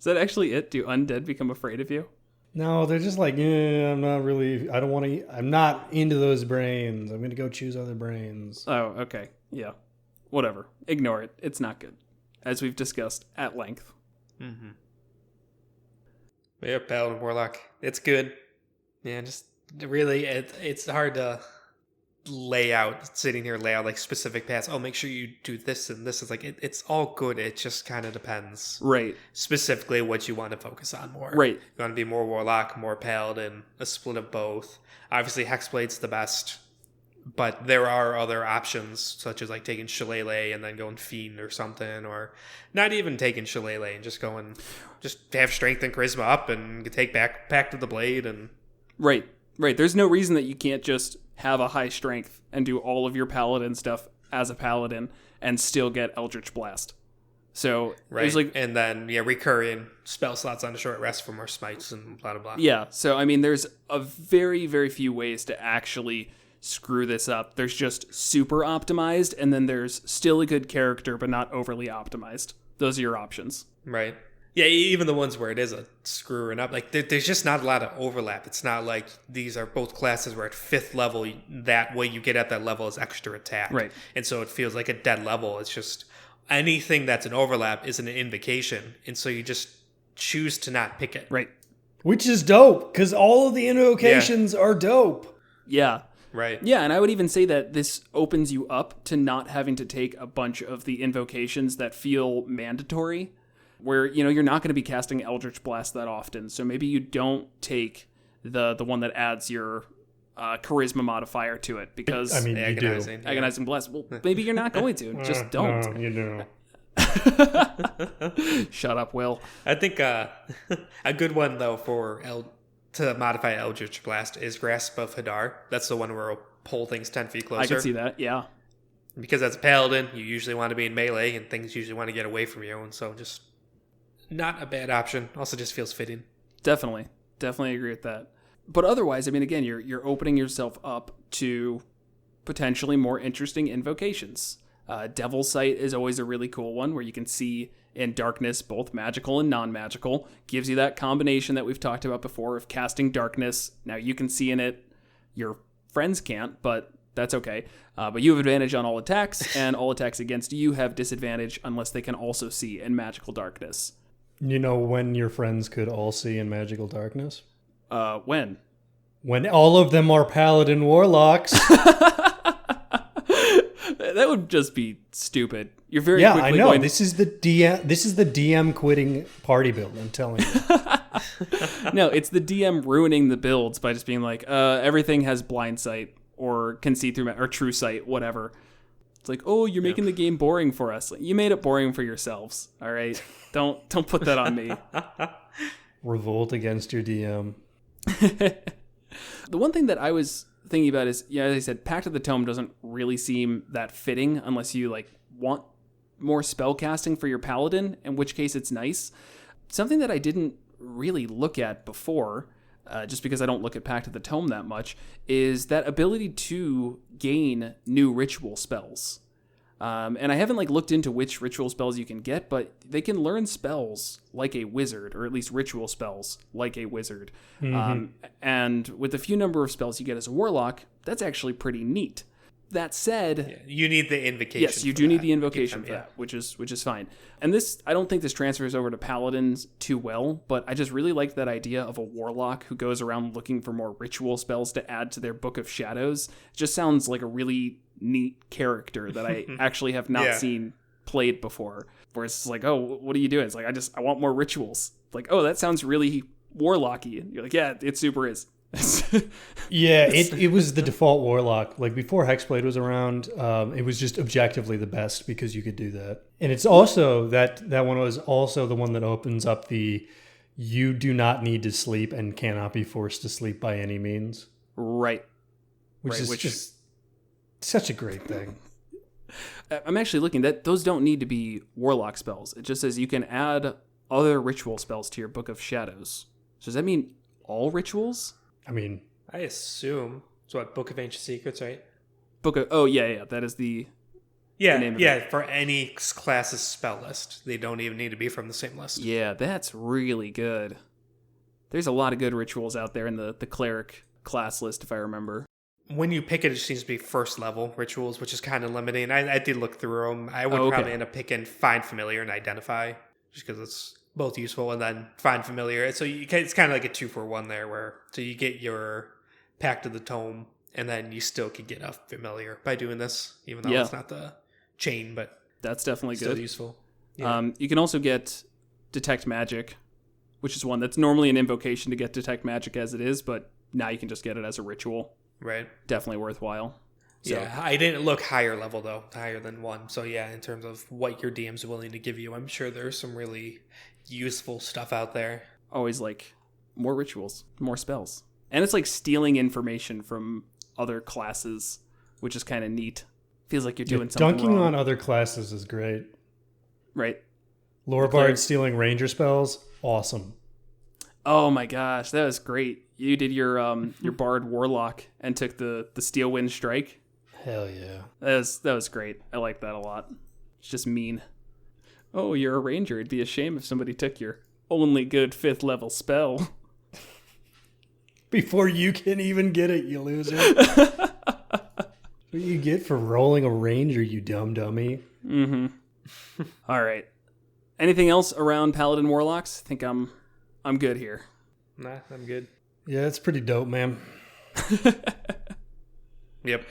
Is that actually it? Do undead become afraid of you? No, they're just like, I'm not really, I don't want to, I'm not into those brains. I'm going to go choose other brains. Oh, okay. Yeah. Whatever. Ignore it. It's not good, as we've discussed at length. Mm-hmm. Yeah, Paladin Warlock. It's good. Yeah, just really, it's hard to lay out like specific paths. Oh, make sure you do this and this. Is like it's all good. It just kind of depends, Right? Specifically, what you want to focus on more. Right. You want to be more Warlock, more Paladin, a split of both. Obviously, Hexblade's the best, but there are other options such as like taking Shillelagh and then going Fiend or something, or not even taking Shillelagh and just have Strength and Charisma up and take back Pact of the Blade and. Right. There's no reason that you can't just have a high strength and do all of your paladin stuff as a paladin and still get Eldritch Blast. So right, and then recurring spell slots on a short rest for more smites and blah blah blah. Yeah, so I mean, there's a very very few ways to actually screw this up. There's just super optimized, and then there's still a good character but not overly optimized. Those are your options. Right. Yeah, even the ones where it is a screwing up, like there's just not a lot of overlap. It's not like these are both classes where at 5th level, that way you get at that level is extra attack. Right. And so it feels like a dead level. It's just anything that's an overlap is an invocation. And so you just choose to not pick it. Right. Which is dope, because all of the invocations are dope. Yeah. Right. Yeah, and I would even say that this opens you up to not having to take a bunch of the invocations that feel mandatory, where, you're not going to be casting Eldritch Blast that often. So maybe you don't take the one that adds your charisma modifier to it, because I mean, agonizing, agonizing blast. Well, maybe you're not going to. Just don't. No, you do. Shut up, Will. I think a good one though to modify Eldritch Blast is Grasp of Hadar. That's the one where it'll pull things 10 feet closer. I can see that. Yeah. Because as a paladin, you usually want to be in melee, and things usually want to get away from you, and so just not a bad option. Also, just feels fitting. Definitely agree with that. But otherwise, I mean, again, you're opening yourself up to potentially more interesting invocations. Devil's Sight is always a really cool one, where you can see in darkness both magical and non-magical. Gives you that combination that we've talked about before of casting darkness. Now you can see in it, your friends can't, but that's okay. But you have advantage on all attacks, and all attacks against you have disadvantage unless they can also see in magical darkness. You know when your friends could all see in magical darkness? When? When all of them are Paladin Warlocks. That would just be stupid. You're very yeah, quickly I know. going... This is the DM quitting party build. I'm telling you. No, it's the DM ruining the builds by just being like, everything has blind sight or can see through or true sight, whatever. It's like, oh, you're making the game boring for us. You made it boring for yourselves. All right, don't put that on me. Revolt against your DM. The one thing that I was thinking about is, as I said, Pact of the Tome doesn't really seem that fitting unless you want more spell casting for your paladin, in which case it's nice. Something that I didn't really look at before, just because I don't look at Pact of the Tome that much, is that ability to gain new ritual spells. And I haven't looked into which ritual spells you can get, but they can learn spells like a wizard, or at least ritual spells like a wizard. Mm-hmm. And with the few number of spells you get as a warlock, that's actually pretty neat. That said, you need the invocation. Yes, you do need the invocation for that, which is fine. And this, I don't think this transfers over to paladins too well, but I just really like that idea of a warlock who goes around looking for more ritual spells to add to their Book of Shadows. It just sounds like a really neat character that I actually have not seen played before. Where it's like, oh, what are you doing? It's like, I want more rituals. Like, oh, that sounds really warlocky. And you're like, yeah, it super is. Yeah, it was the default warlock. Before Hexblade was around, it was just objectively the best because you could do that. And it's also that one was also the one that opens up the you do not need to sleep and cannot be forced to sleep by any means. Right. Which is just such a great thing. I'm actually looking that those don't need to be warlock spells. It just says you can add other ritual spells to your Book of Shadows. So does that mean all rituals? I mean, I assume it's Book of Ancient Secrets, right? Book of that is the Yeah, name of yeah, it. for any class's spell list. They don't even need to be from the same list. Yeah, that's really good. There's a lot of good rituals out there in the cleric class list, if I remember. When you pick it, it seems to be first level rituals, which is kind of limiting. I did look through them. I would probably end up picking Find Familiar and Identify, just because it's both useful, and then Find Familiar. So it's kind of like a 2-for-1 there, so you get your Pact of the Tome, and then you still could get a Familiar by doing this, even though it's not the chain, but that's definitely still good. Useful. Yeah. You can also get Detect Magic, which is one that's normally an invocation to get Detect Magic as it is, but now you can just get it as a ritual. Right. Definitely worthwhile. So, yeah, I didn't look higher level, though, higher than 1. So, yeah, in terms of what your DM's willing to give you, I'm sure there's some really useful stuff out there. Always like more rituals, more spells. And it's like stealing information from other classes, which is kind of neat. Feels like you're doing something dunking wrong. on other classes is great. Right. Lore Bard stealing ranger spells, awesome. Oh my gosh, that was great. You did your Bard Warlock and took the Steel Wind Strike. Hell yeah. That was great. I like that a lot. It's just mean. Oh, you're a ranger. It'd be a shame if somebody took your only good 5th level spell. Before you can even get it, you loser. What do you get for rolling a ranger, you dumb dummy? Mm-hmm. All right. Anything else around Paladin Warlocks? I think I'm good here. Nah, I'm good. Yeah, it's pretty dope, man. Yep.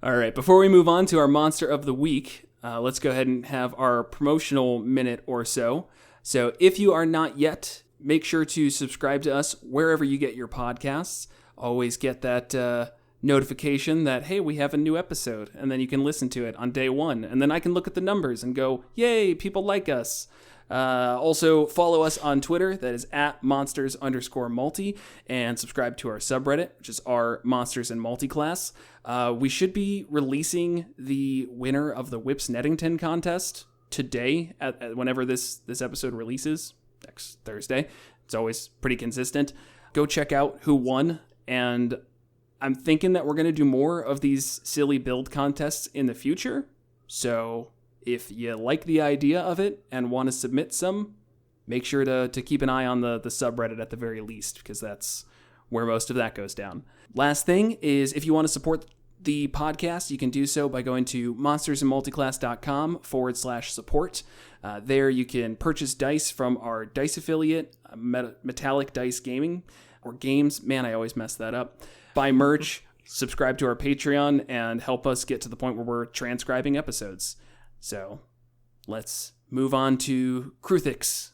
All right. Before we move on to our monster of the week, let's go ahead and have our promotional minute or so. So if you are not yet, make sure to subscribe to us wherever you get your podcasts. Always get that notification that, hey, we have a new episode, and then you can listen to it on day 1. And then I can look at the numbers and go, yay, people like us. Also, follow us on Twitter. That is at monsters_multi. And subscribe to our subreddit, which is our Monsters in Multiclass. We should be releasing the winner of the Whips Nettington contest today, whenever this episode releases, next Thursday. It's always pretty consistent. Go check out who won. And I'm thinking that we're going to do more of these silly build contests in the future. So if you like the idea of it and want to submit some, make sure to keep an eye on the subreddit at the very least, because that's where most of that goes down. Last thing is, if you want to support the podcast, you can do so by going to monstersinmulticlass.com/support. There you can purchase dice from our dice affiliate, Metallic Dice Gaming, or Games. Man, I always mess that up. Buy merch, subscribe to our Patreon, and help us get to the point where we're transcribing episodes. So let's move on to Crewthicks.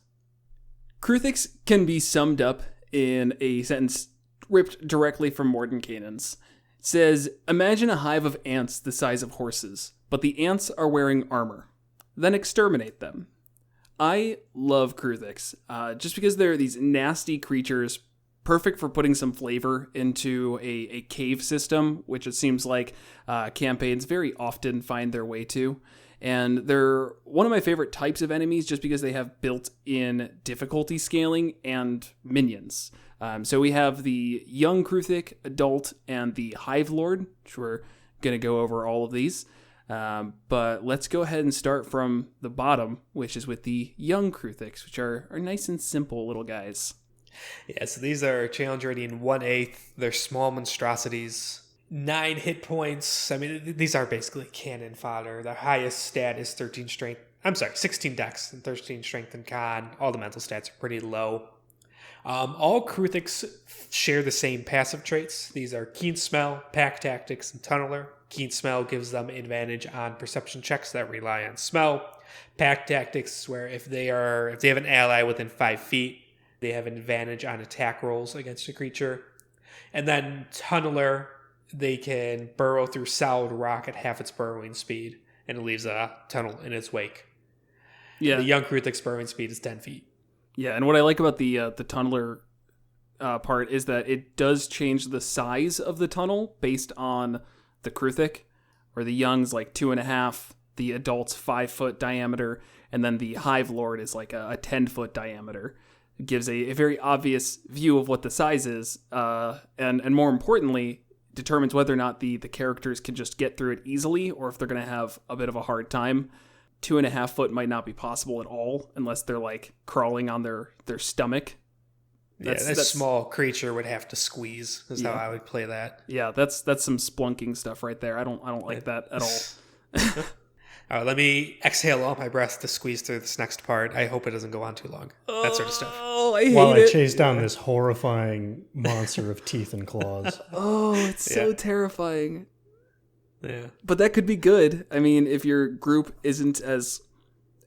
Crewthicks can be summed up in a sentence ripped directly from Mordenkainen's. It says, imagine a hive of ants the size of horses, but the ants are wearing armor. Then exterminate them. I love Kruthiks, just because they're these nasty creatures, perfect for putting some flavor into a cave system, which it seems like campaigns very often find their way to. And they're one of my favorite types of enemies just because they have built-in difficulty scaling and minions. So we have the young Kruthiks, adult, and the Hive Lord, which we're going to go over all of these. But let's go ahead and start from the bottom, which is with the young Kruthiks, which are nice and simple little guys. Yeah, so these are challenge rating 1/8. They're small monstrosities. 9 hit points. I mean, these are basically cannon fodder. The highest stat is 13 strength. I'm sorry, 16 dex and 13 strength and con. All the mental stats are pretty low. All Kruthicks share the same passive traits. These are Keen Smell, Pack Tactics, and Tunneler. Keen Smell gives them advantage on perception checks that rely on smell. Pack Tactics, where if they have an ally within 5 feet, they have an advantage on attack rolls against a creature. And then Tunneler, they can burrow through solid rock at half its burrowing speed, and it leaves a tunnel in its wake. Yeah. The young Kruthic's burrowing speed is 10 feet. Yeah, and what I like about the tunneler part is that it does change the size of the tunnel based on the Kruthiks, where the young's like 2.5, the adult's 5 foot diameter, and then the Hive Lord is like a 10-foot diameter. It gives a very obvious view of what the size is, and more importantly, determines whether or not the characters can just get through it easily or if they're going to have a bit of a hard time. 2.5 foot might not be possible at all unless they're like crawling on their stomach. That small creature would have to squeeze is how I would play that. Yeah, that's some splunking stuff right there. I don't like that at all. All right, let me exhale all my breath to squeeze through this next part. I hope it doesn't go on too long. That sort of stuff. Oh, I hate While I it. chase down this horrifying monster of teeth and claws. Oh, it's so terrifying. Yeah. But that could be good. I mean, if your group isn't as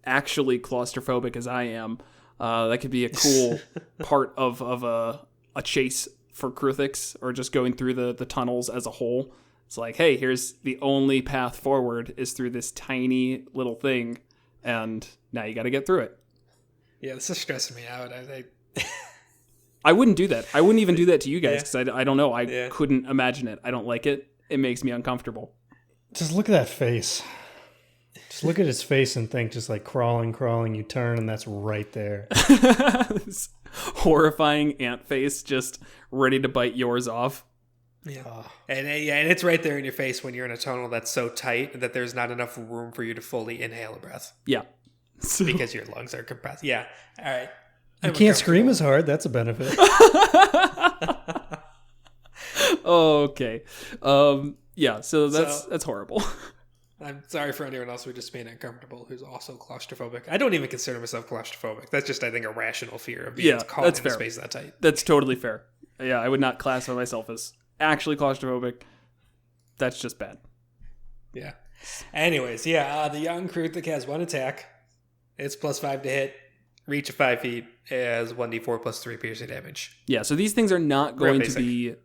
actually claustrophobic as I am, that could be a cool part of a chase for Crewthicks, or just going through the tunnels as a whole. It's like, hey, here's the only path forward is through this tiny little thing, and now you got to get through it. Yeah, this is stressing me out. I wouldn't do that. I wouldn't even do that to you guys because I don't know. I couldn't imagine it. I don't like it. It makes me uncomfortable. Just look at that face. Just look at his face and think, just like crawling, you turn, and that's right there. This horrifying ant face just ready to bite yours off. Yeah. And it's right there in your face when you're in a tunnel that's so tight that there's not enough room for you to fully inhale a breath. Yeah. Because your lungs are compressed. Yeah. All right. You can't scream as hard. That's a benefit. Okay. Yeah, so that's horrible. I'm sorry for anyone else who's just being uncomfortable who's also claustrophobic. I don't even consider myself claustrophobic. That's just, I think, a rational fear of being caught in a space that tight. That's totally fair. Yeah, I would not classify myself as actually claustrophobic. That's just bad. Yeah. Anyways, the young Kruthiks has 1 attack. It's +5 to hit. Reach of 5 feet as 1d4 +3 piercing damage. Yeah, so these things are not going to be,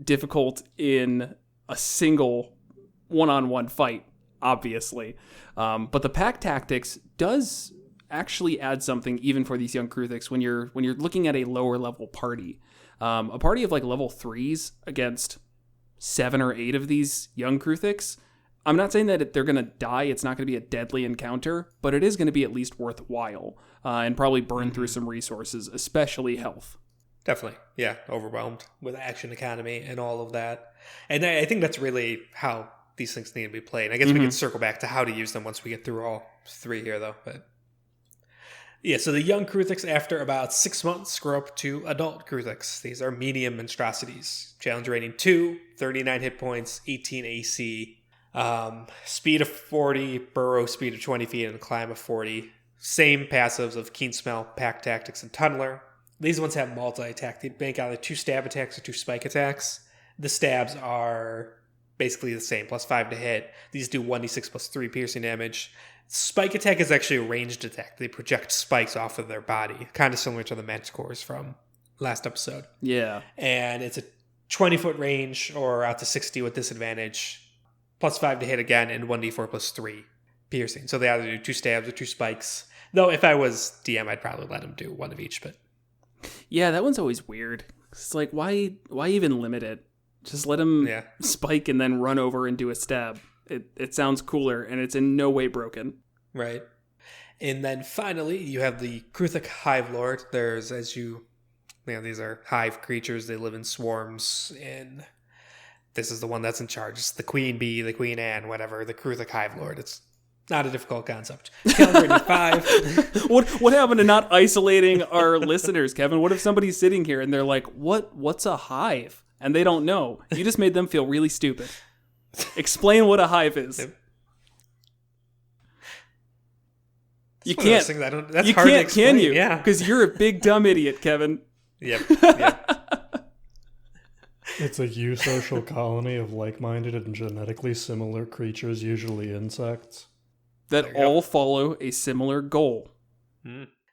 difficult in a single one-on-one fight, obviously. But the pack tactics does actually add something even for these young Kruthiks when you're looking at a lower level party. A party of like level 3s against 7 or 8 of these young Kruthiks. I'm not saying that they're going to die. It's not going to be a deadly encounter, but it is going to be at least worthwhile and probably burn through some resources, especially health. Definitely. Yeah. Overwhelmed with action economy and all of that. And I think that's really how these things need to be played. I guess we can circle back to how to use them once we get through all 3 here, though. But yeah, so the young Kruthiks, after about 6 months, grow up to adult Kruthiks. These are medium monstrosities. Challenge rating 2, 39 hit points, 18 AC. Speed of 40, burrow speed of 20 feet, and climb of 40. Same passives of Keen Smell, Pack Tactics, and Tunneler. These ones have multi-attack. They bank either 2 stab attacks or 2 spike attacks. The stabs are basically the same, +5 to hit. These do 1d6 +3 piercing damage. Spike attack is actually a ranged attack. They project spikes off of their body, kind of similar to the Manticores from last episode. Yeah. And it's a 20-foot range or out to 60 with disadvantage. +5 to hit again, and 1d4 +3 piercing. So they either do 2 stabs or 2 spikes. Though if I was DM, I'd probably let them do 1 of each. But yeah, that one's always weird. It's like, why even limit it? Just let them spike and then run over and do a stab. It sounds cooler, and it's in no way broken. Right. And then finally, you have the Kruthiks Hive Lord. There's, these are hive creatures. They live in swarms, and this is the one that's in charge. It's the Queen Bee, the Queen Anne, whatever, the Kruthiks Hive Lord. It's not a difficult concept. Challenge 5. What happened to not isolating our listeners, Kevin? What if somebody's sitting here and they're like, what's a hive? And they don't know. You just made them feel really stupid. Explain what a hive is. You can't. That's hard to explain. Can you? Yeah. Because you're a big dumb idiot, Kevin. Yep. It's a eusocial colony of like-minded and genetically similar creatures, usually insects, that all follow a similar goal.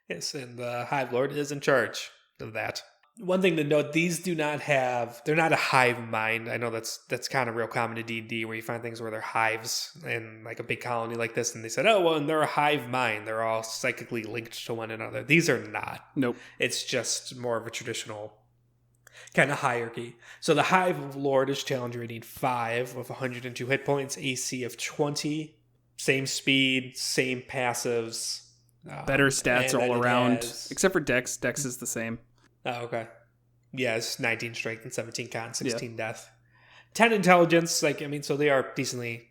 Yes, and the Hive Lord is in charge of that. One thing to note, these they're not a hive mind. I know that's kind of real common to D&D, where you find things where they're hives in like a big colony like this, and they said, and they're a hive mind. They're all psychically linked to one another. These are not. Nope. It's just more of a traditional kind of hierarchy. So the Hive Lord is challenge rating 5 with 102 hit points, AC of 20, same speed, same passives. Better stats all around, except for Dex. Dex is the same. Oh, okay. Yeah, it's 19 strength and 17 con, 16 death. 10 intelligence, so they are decently...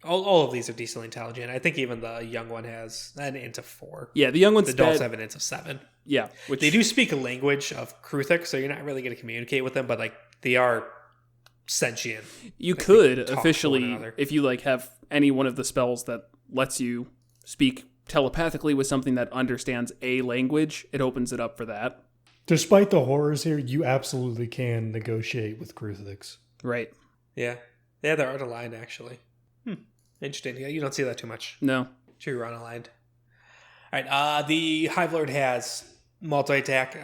All of these are decently intelligent. I think even the young one has an int of 4. Yeah, the young one's The adults have an int of 7. Yeah. They do speak a language of Kruthiks, so you're not really going to communicate with them, but they are sentient. You could talk to officially, one another. if you have any one of the spells that lets you speak telepathically with something that understands a language, it opens it up for that. Despite the horrors here, you absolutely can negotiate with Crewthicks. Right. Yeah. Yeah, they're unaligned, actually. Interesting. Yeah, you don't see that too much. No. True, unaligned. All right. The Hive Lord has multi-attack,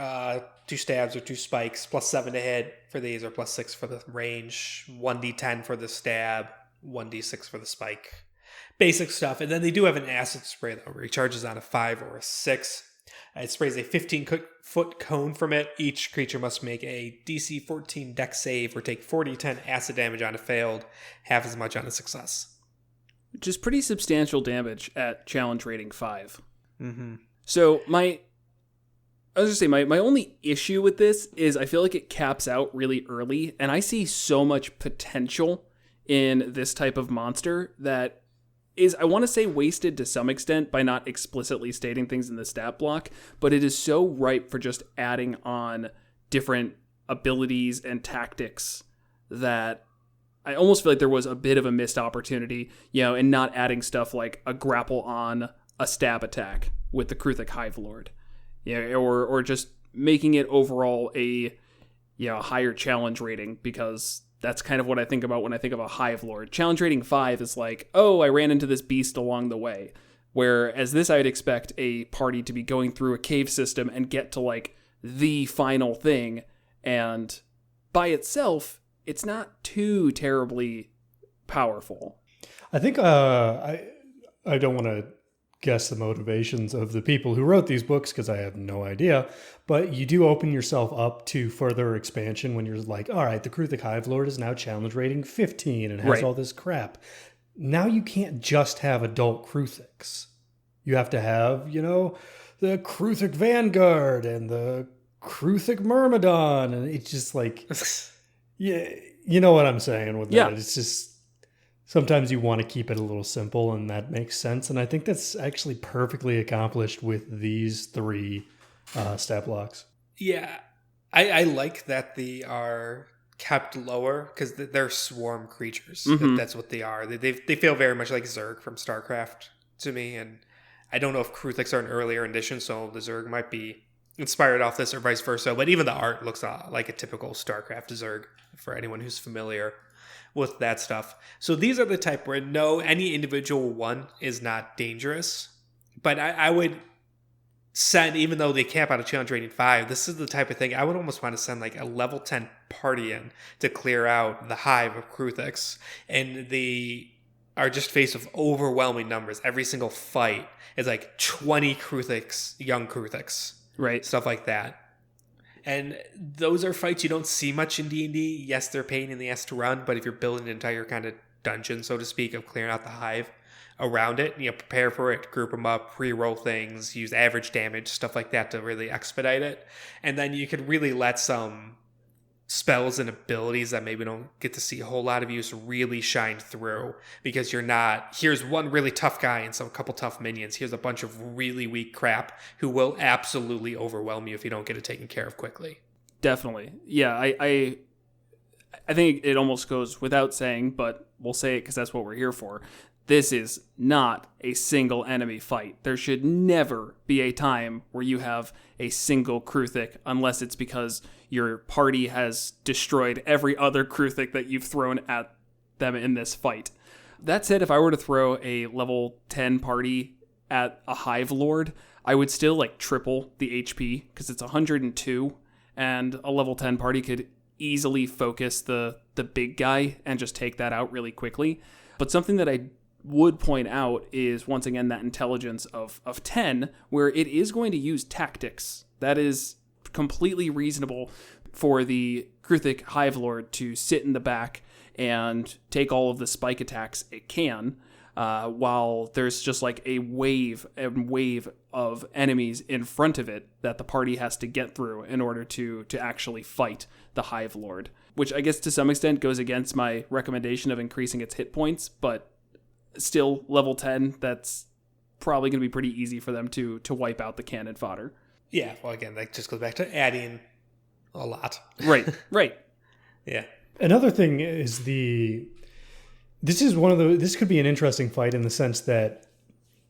2 stabs or 2 spikes, +7 to hit for these, or +6 for the range, 1d10 for the stab, 1d6 for the spike. Basic stuff. And then they do have an acid spray, though, where he charges on a 5 or a 6. It sprays a 15-foot cone from it. Each creature must make a DC 14 dex save or take 4d10 acid damage on a failed, half as much on a success. Which is pretty substantial damage at challenge rating 5. Mm-hmm. So my only issue with this is I feel like it caps out really early, and I see so much potential in this type of monster that is, I want to say, wasted to some extent by not explicitly stating things in the stat block, but it is so ripe for just adding on different abilities and tactics that I almost feel like there was a bit of a missed opportunity, in not adding stuff like a grapple on a stab attack with the Kruthic Hive Lord, or just making it overall a higher challenge rating, because that's kind of what I think about when I think of a Hive Lord. Challenge rating 5 is like, oh, I ran into this beast along the way, whereas this I'd expect a party to be going through a cave system and get to the final thing, and by itself, it's not too terribly powerful. I think I don't want to guess the motivations of the people who wrote these books because I have no idea, but you do open yourself up to further expansion when you're like, all right, the Kruthic Hive Lord is now challenge rating 15 and has all this crap. Now you can't just have adult Kruthicks. You have to have, the Kruthic Vanguard and the Kruthic Myrmidon, and it's just like... Yeah, you know what I'm saying with that. Yeah. It's just sometimes you want to keep it a little simple, and that makes sense. And I think that's actually perfectly accomplished with these 3 stat blocks. Yeah, I like that they are kept lower because they're swarm creatures. Mm-hmm. That's what they are. They feel very much like Zerg from StarCraft to me, and I don't know if Kruthiks are an earlier edition, so the Zerg might be inspired off this or vice versa, but even the art looks like a typical StarCraft Zerg for anyone who's familiar with that stuff. So these are the type where any individual one is not dangerous, but I would send, even though they cap out a challenge rating 5, this is the type of thing I would almost want to send a level 10 party in to clear out the hive of Kruthiks, and they are just faced with overwhelming numbers. Every single fight is 20 Kruthiks, young Kruthiks. Right. Stuff like that. And those are fights you don't see much in D&D. Yes, they're a pain in the ass to run, but if you're building an entire kind of dungeon, so to speak, of clearing out the hive around it, prepare for it, group them up, pre-roll things, use average damage, stuff like that to really expedite it. And then you could really let some spells and abilities that maybe don't get to see a whole lot of use really shine through, because you're not, here's one really tough guy and a couple tough minions, here's a bunch of really weak crap who will absolutely overwhelm you if you don't get it taken care of quickly. Definitely. Yeah, I think it almost goes without saying, but we'll say it because that's what we're here for. This is not a single enemy fight. There should never be a time where you have a single Kruthic, unless it's because your party has destroyed every other Kruthic that you've thrown at them in this fight. That said, if I were to throw a level 10 party at a Hive Lord, I would still triple the HP because it's 102, and a level 10 party could easily focus the big guy and just take that out really quickly. But something that I would point out is, once again, that intelligence of 10, where it is going to use tactics. That is completely reasonable for the Kruthic Hive Lord to sit in the back and take all of the spike attacks it can. while there's just like a wave and wave of enemies in front of it that the party has to get through in order to actually fight the Hive Lord, which I guess to some extent goes against my recommendation of increasing its hit points, but still level 10, that's probably going to be pretty easy for them to wipe out the cannon fodder. Yeah, well, again, that just goes back to adding a lot. Right. Yeah. Another thing is this could be an interesting fight in the sense that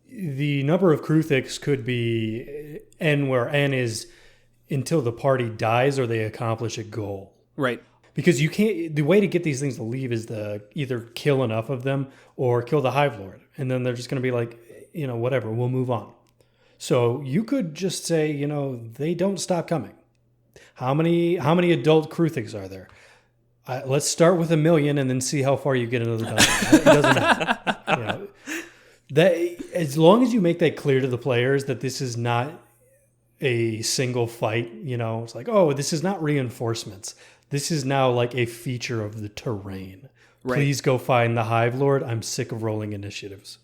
the number of Kruthiks could be N, where N is until the party dies or they accomplish a goal. Right. Because the way to get these things to leave is to either kill enough of them or kill the Hive Lord. And then they're just going to be like, whatever, we'll move on. So you could just say, they don't stop coming. How many adult Kruthiks are there? Let's start with 1 million and then see how far you get into the dungeon. It doesn't matter. That as long as you make that clear to the players that this is not a single fight, it's like, oh, this is not reinforcements. This is now like a feature of the terrain. Right. Please go find the Hive Lord. I'm sick of rolling initiatives.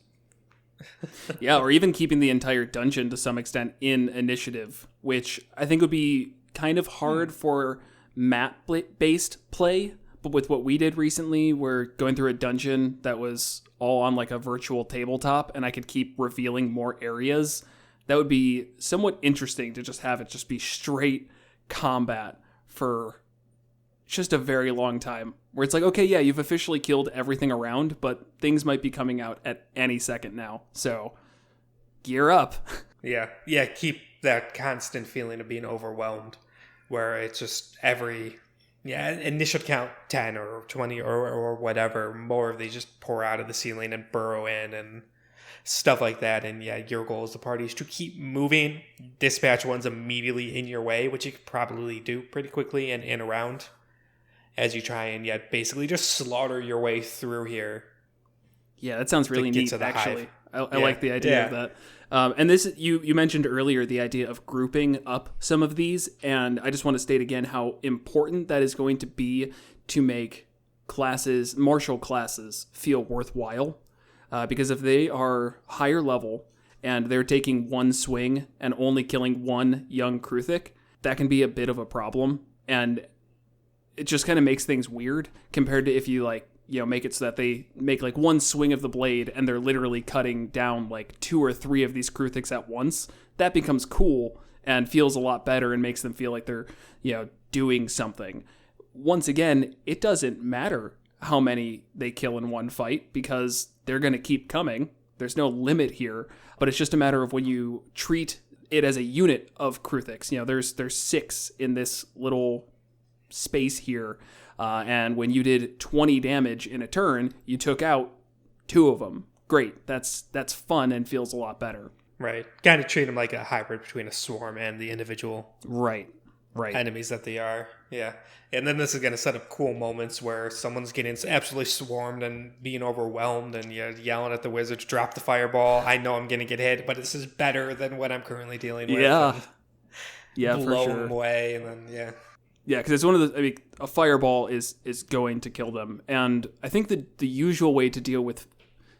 Yeah, or even keeping the entire dungeon to some extent in initiative, which I think would be kind of hard for map-based play. But with what we did recently, we're going through a dungeon that was all on like a virtual tabletop, and I could keep revealing more areas. That would be somewhat interesting to just have it just be straight combat for just a very long time, where it's like, okay, yeah, you've officially killed everything around, but things might be coming out at any second now. So gear up. Yeah. Keep that constant feeling of being overwhelmed, where it's just initial count 10 or 20 or whatever, more of these just pour out of the ceiling and burrow in and stuff like that. And yeah, your goal as the party is to keep moving, dispatch ones immediately in your way, which you could probably do pretty quickly and in around as you try and basically just slaughter your way through here. Yeah, that sounds really neat, actually. I like the idea of that. And this, you mentioned earlier the idea of grouping up some of these, and I just want to state again how important that is going to be to make martial classes feel worthwhile. Because if they are higher level and they're taking one swing and only killing one young Kruthic, that can be a bit of a problem. And it just kind of makes things weird compared to if you make it so that they make like one swing of the blade and they're literally cutting down like 2 or 3 of these Kruthiks at once. That becomes cool and feels a lot better and makes them feel like they're, doing something. Once again, it doesn't matter how many they kill in one fight because they're going to keep coming. There's no limit here, but it's just a matter of when you treat it as a unit of Kruthiks. There's 6 in this little space here. And when you did 20 damage in a turn, you took out 2 of them. Great. That's fun and feels a lot better. Right. Kind of treat them like a hybrid between a swarm and the individual enemies that they are. Yeah. And then this is going to set up cool moments where someone's getting absolutely swarmed and being overwhelmed and yelling at the wizards, drop the fireball. I know I'm going to get hit, but this is better than what I'm currently dealing with. Yeah, for blow sure. them away and then, Yeah, because it's one of the. A fireball is going to kill them, and I think the usual way to deal with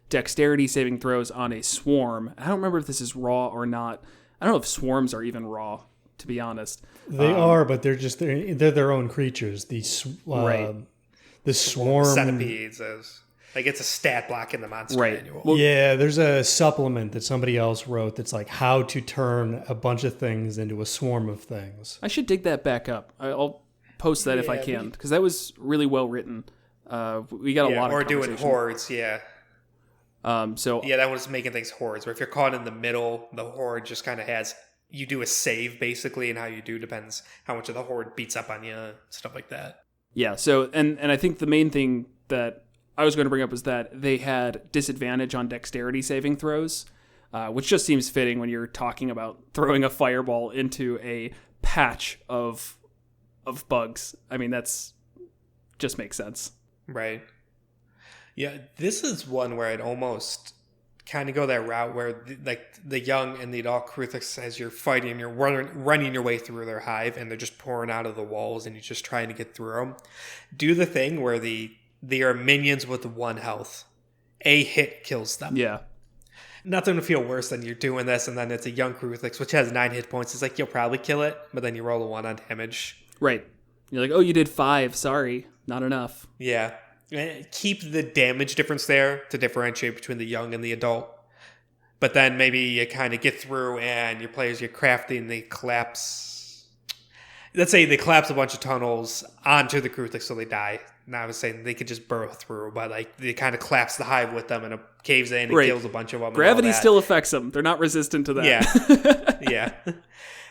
dexterity saving throws on a swarm. I don't remember if this is raw or not. I don't know if swarms are even raw, to be honest. They are, but they're their own creatures. The swarm centipedes as it's a stat block in the monster manual. Well, yeah, there's a supplement that somebody else wrote that's like how to turn a bunch of things into a swarm of things. I should dig that back up. I'll post that if I can, because that was really well written. We got a lot of or doing hordes, that was making things hordes. Where if you're caught in the middle, the horde just kind of has you do a save basically, and how you do depends how much of the horde beats up on you, stuff like that. Yeah. So and I think the main thing that I was going to bring up was that they had disadvantage on dexterity saving throws, which just seems fitting when you're talking about throwing a fireball into a patch of bugs. I mean, that's just makes sense. Right. Yeah, this is one where I'd almost kind of go that route where the young and the adult Crewthicks, as you're fighting, you're running your way through their hive and they're just pouring out of the walls and you're just trying to get through them. Do the thing where they are minions with 1 health a hit kills them. Yeah. Nothing to feel worse than you're doing this, and then it's a young Kruthiks, which has 9 hit points. It's like, you'll probably kill it, but then you roll a 1 on damage. Right. You're like, oh, you did 5. Sorry. Not enough. Yeah. Keep the damage difference there to differentiate between the young and the adult. But then maybe you kind of get through and your players get crafty and they collapse. Let's say they collapse a bunch of tunnels onto the Kruthiks so they die. Now I was saying they could just burrow through, but like they kind of collapse the hive with them and it caves in and kills a bunch of them. Gravity still affects them. They're not resistant to that. Yeah. Yeah.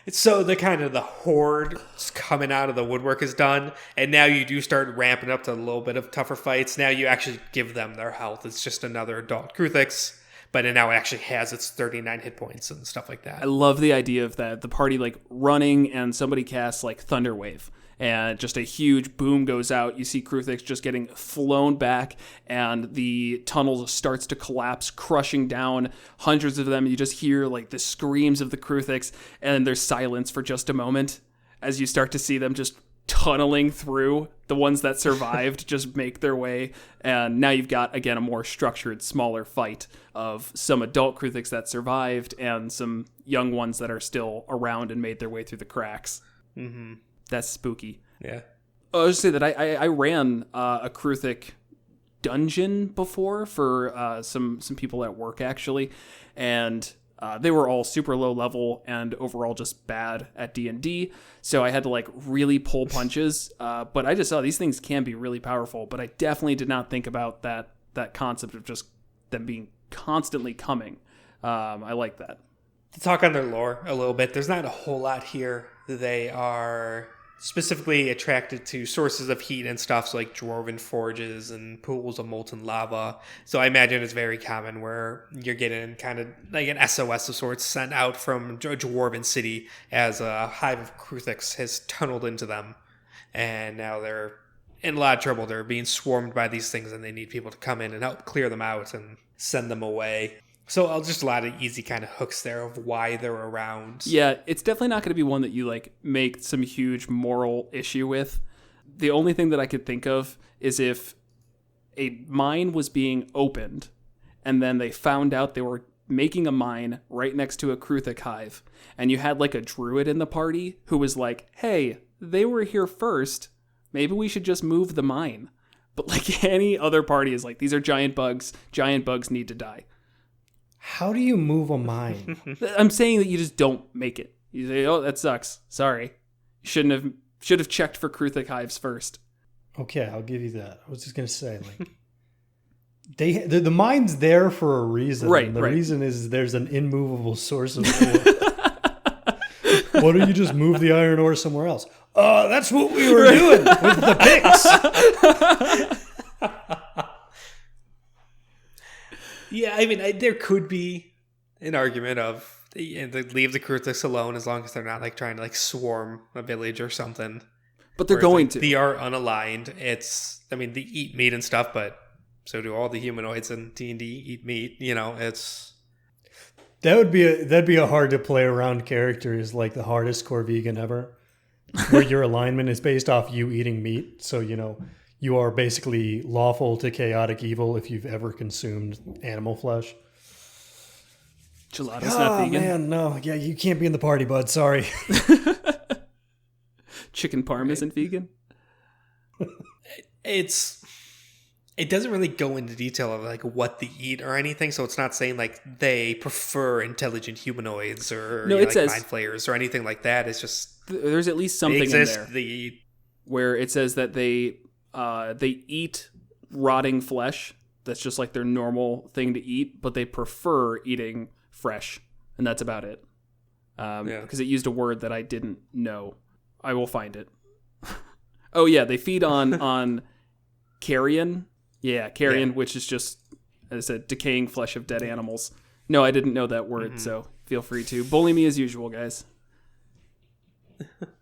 So the kind of the horde coming out of the woodwork is done, and now you do start ramping up to a little bit of tougher fights. Now you actually give them their health. It's just another adult Kruthiks, but now it actually has its 39 hit points and stuff like that. I love the idea of that. The party like running and somebody casts like Thunder Wave. And just a huge boom goes out. You see Crewthicks just getting flown back, and the tunnel starts to collapse, crushing down hundreds of them. You just hear like the screams of the Crewthicks, and there's silence for just a moment as you start to see them just tunneling through. The ones that survived just make their way, and now you've got, again, a more structured, smaller fight of some adult Crewthicks that survived and some young ones that are still around and made their way through the cracks. Mm-hmm. That's spooky. Yeah. I'll just say that I ran a Kruthic dungeon before for some people at work, actually, and they were all super low level and overall just bad at D&D, so I had to like really pull punches, but I just saw these things can be really powerful, but I definitely did not think about that concept of just them being constantly coming. I like that. To talk on their lore a little bit, there's not a whole lot here. They are specifically attracted to sources of heat and stuff, so like dwarven forges and pools of molten lava. So I imagine it's very common where you're getting kind of like an SOS of sorts sent out from a dwarven city as a hive of Kruthiks has tunneled into them. And now they're in a lot of trouble. They're being swarmed by these things, and they need people to come in and help clear them out and send them away. So just a lot of easy kind of hooks there of why they're around. Yeah, it's definitely not going to be one that you like make some huge moral issue with. The only thing that I could think of is if a mine was being opened and then they found out they were making a mine right next to a Kruthik hive, and you had like a druid in the party who was like, hey, they were here first. Maybe we should just move the mine. But like any other party is like, these are giant bugs. Giant bugs need to die. How do you move a mine? I'm saying that you just don't make it. You say, oh, that sucks. Sorry. Should have checked for Kruthik hives first. Okay, I'll give you that. I was just going to say, like, the mine's there for a reason. Right, the right. reason is there's an immovable source of ore. Why don't you just move the iron ore somewhere else? That's what we were doing with the picks. Yeah, I mean, there could be an argument of they leave the Kruthiks alone as long as they're not like trying to like swarm a village or something. But they're going to. They are unaligned. They eat meat and stuff, but so do all the humanoids in D&D eat meat. You know, that'd be a hard to play around character. Is like the hardest core vegan ever, where your alignment is based off you eating meat. So you are basically lawful to chaotic evil if you've ever consumed animal flesh. Gelato's not vegan. Man, no. Yeah, you can't be in the party, bud. Sorry. Chicken parm isn't vegan? It doesn't really go into detail of like what they eat or anything, so it's not saying like they prefer intelligent humanoids or it says, mind flayers or anything like that. It's just there's at least something in there they eat. Where it says that they eat rotting flesh. That's just like their normal thing to eat, but they prefer eating fresh, and that's about it. Because it used a word that I didn't know. I will find it. Oh yeah, they feed on carrion. Yeah, carrion, which is just, as I said, decaying flesh of dead animals. No, I didn't know that word, so feel free to bully me as usual, guys.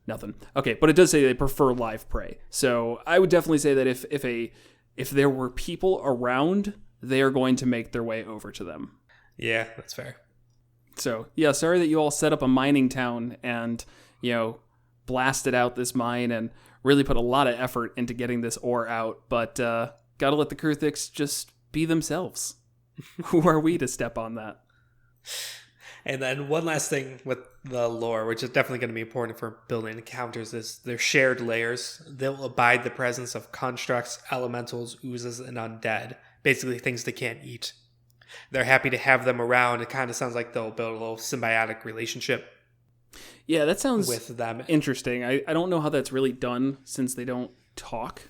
Nothing. Okay, but it does say they prefer live prey. So I would definitely say that if there were people around, they are going to make their way over to them. Yeah, that's fair. So, yeah, sorry that you all set up a mining town and, blasted out this mine and really put a lot of effort into getting this ore out. But gotta let the Kruthiks just be themselves. Who are we to step on that? And then one last thing with the lore, which is definitely going to be important for building encounters, is their shared layers. They'll abide the presence of constructs, elementals, oozes, and undead. Basically things they can't eat. They're happy to have them around. It kind of sounds like they'll build a little symbiotic relationship. Yeah, that sounds with them. Interesting. I don't know how that's really done since they don't talk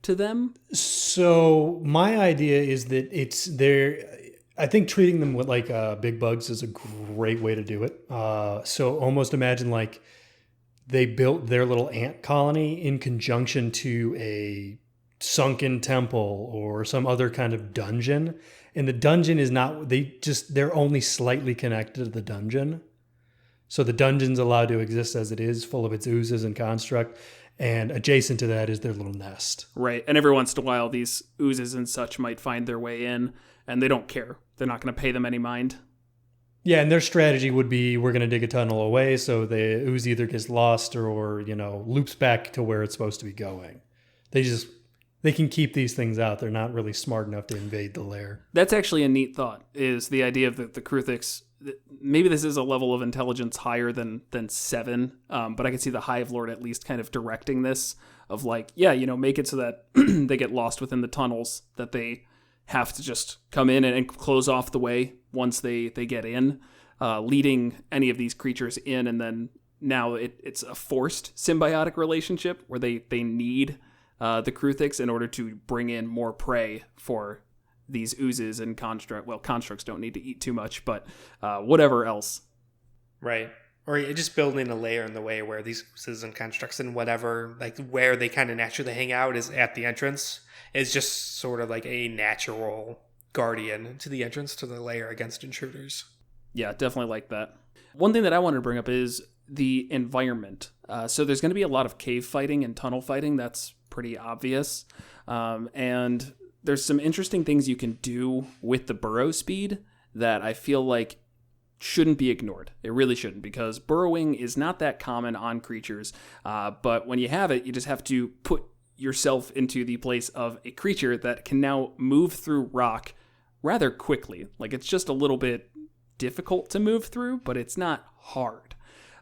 to them. So my idea is that I think treating them with like big bugs is a great way to do it. So almost imagine like they built their little ant colony in conjunction to a sunken temple or some other kind of dungeon. And the dungeon is not, they're only slightly connected to the dungeon. So the dungeon's allowed to exist as it is, full of its oozes and construct. And adjacent to that is their little nest. Right. And every once in a while, these oozes and such might find their way in, and they don't care. They're not going to pay them any mind. Yeah, and their strategy would be, we're going to dig a tunnel away, so the ooze either gets lost or loops back to where it's supposed to be going. They can keep these things out. They're not really smart enough to invade the lair. That's actually a neat thought, is the idea of the Crewthicks. Maybe this is a level of intelligence higher than 7, but I can see the Hive Lord at least kind of directing this of like, make it so that they get lost within the tunnels, that they have to just come in and close off the way once they get in, leading any of these creatures in, and then now it's a forced symbiotic relationship where they need the Kruthiks in order to bring in more prey for these oozes and constructs. Well, constructs don't need to eat too much, but whatever else. Right. Or just building a layer in the way where these oozes and constructs and whatever, like where they kind of naturally hang out is at the entrance, is just sort of like a natural guardian to the entrance to the layer against intruders. Yeah, definitely like that. One thing that I wanted to bring up is the environment. So there's going to be a lot of cave fighting and tunnel fighting. That's pretty obvious. And there's some interesting things you can do with the burrow speed that I feel like shouldn't be ignored. It really shouldn't, because burrowing is not that common on creatures. But when you have it, you just have to put yourself into the place of a creature that can now move through rock rather quickly. Like, it's just a little bit difficult to move through, but it's not hard.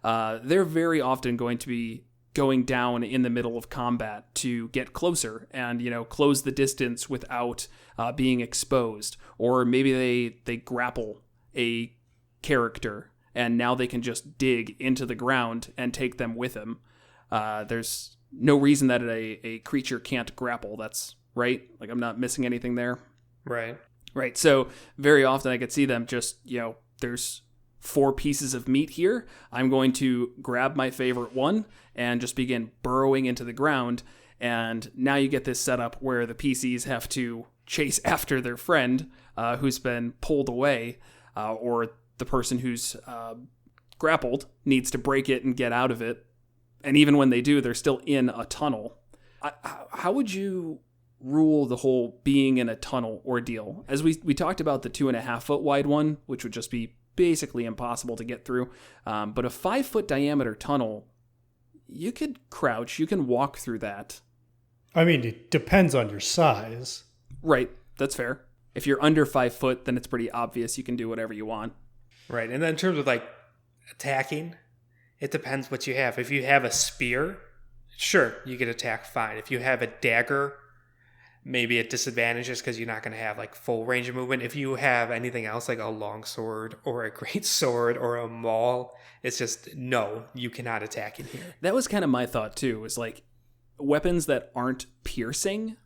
They're very often going to be going down in the middle of combat to get closer and, close the distance without being exposed. Or maybe they grapple a character and now they can just dig into the ground and take them with them. There's no reason that a creature can't grapple. That's right. Like, I'm not missing anything there. Right. Right. So very often I could see them just, there's 4 pieces of meat here. I'm going to grab my favorite one and just begin burrowing into the ground. And now you get this setup where the PCs have to chase after their friend who's been pulled away, or the person who's grappled needs to break it and get out of it. And even when they do, they're still in a tunnel. How would you rule the whole being in a tunnel ordeal? As we talked about the 2.5 foot wide one, which would just be basically impossible to get through. But a 5 foot diameter tunnel, you could crouch, you can walk through that. I mean, it depends on your size. Right, that's fair. If you're under 5 foot, then it's pretty obvious you can do whatever you want. Right, and then in terms of like attacking, it depends what you have. If you have a spear, sure, you can attack fine. If you have a dagger, maybe at disadvantages because you're not going to have like full range of movement. If you have anything else like a long sword or a great sword or a maul, it's just, no, you cannot attack in here. That was kind of my thought too, was like weapons that aren't piercing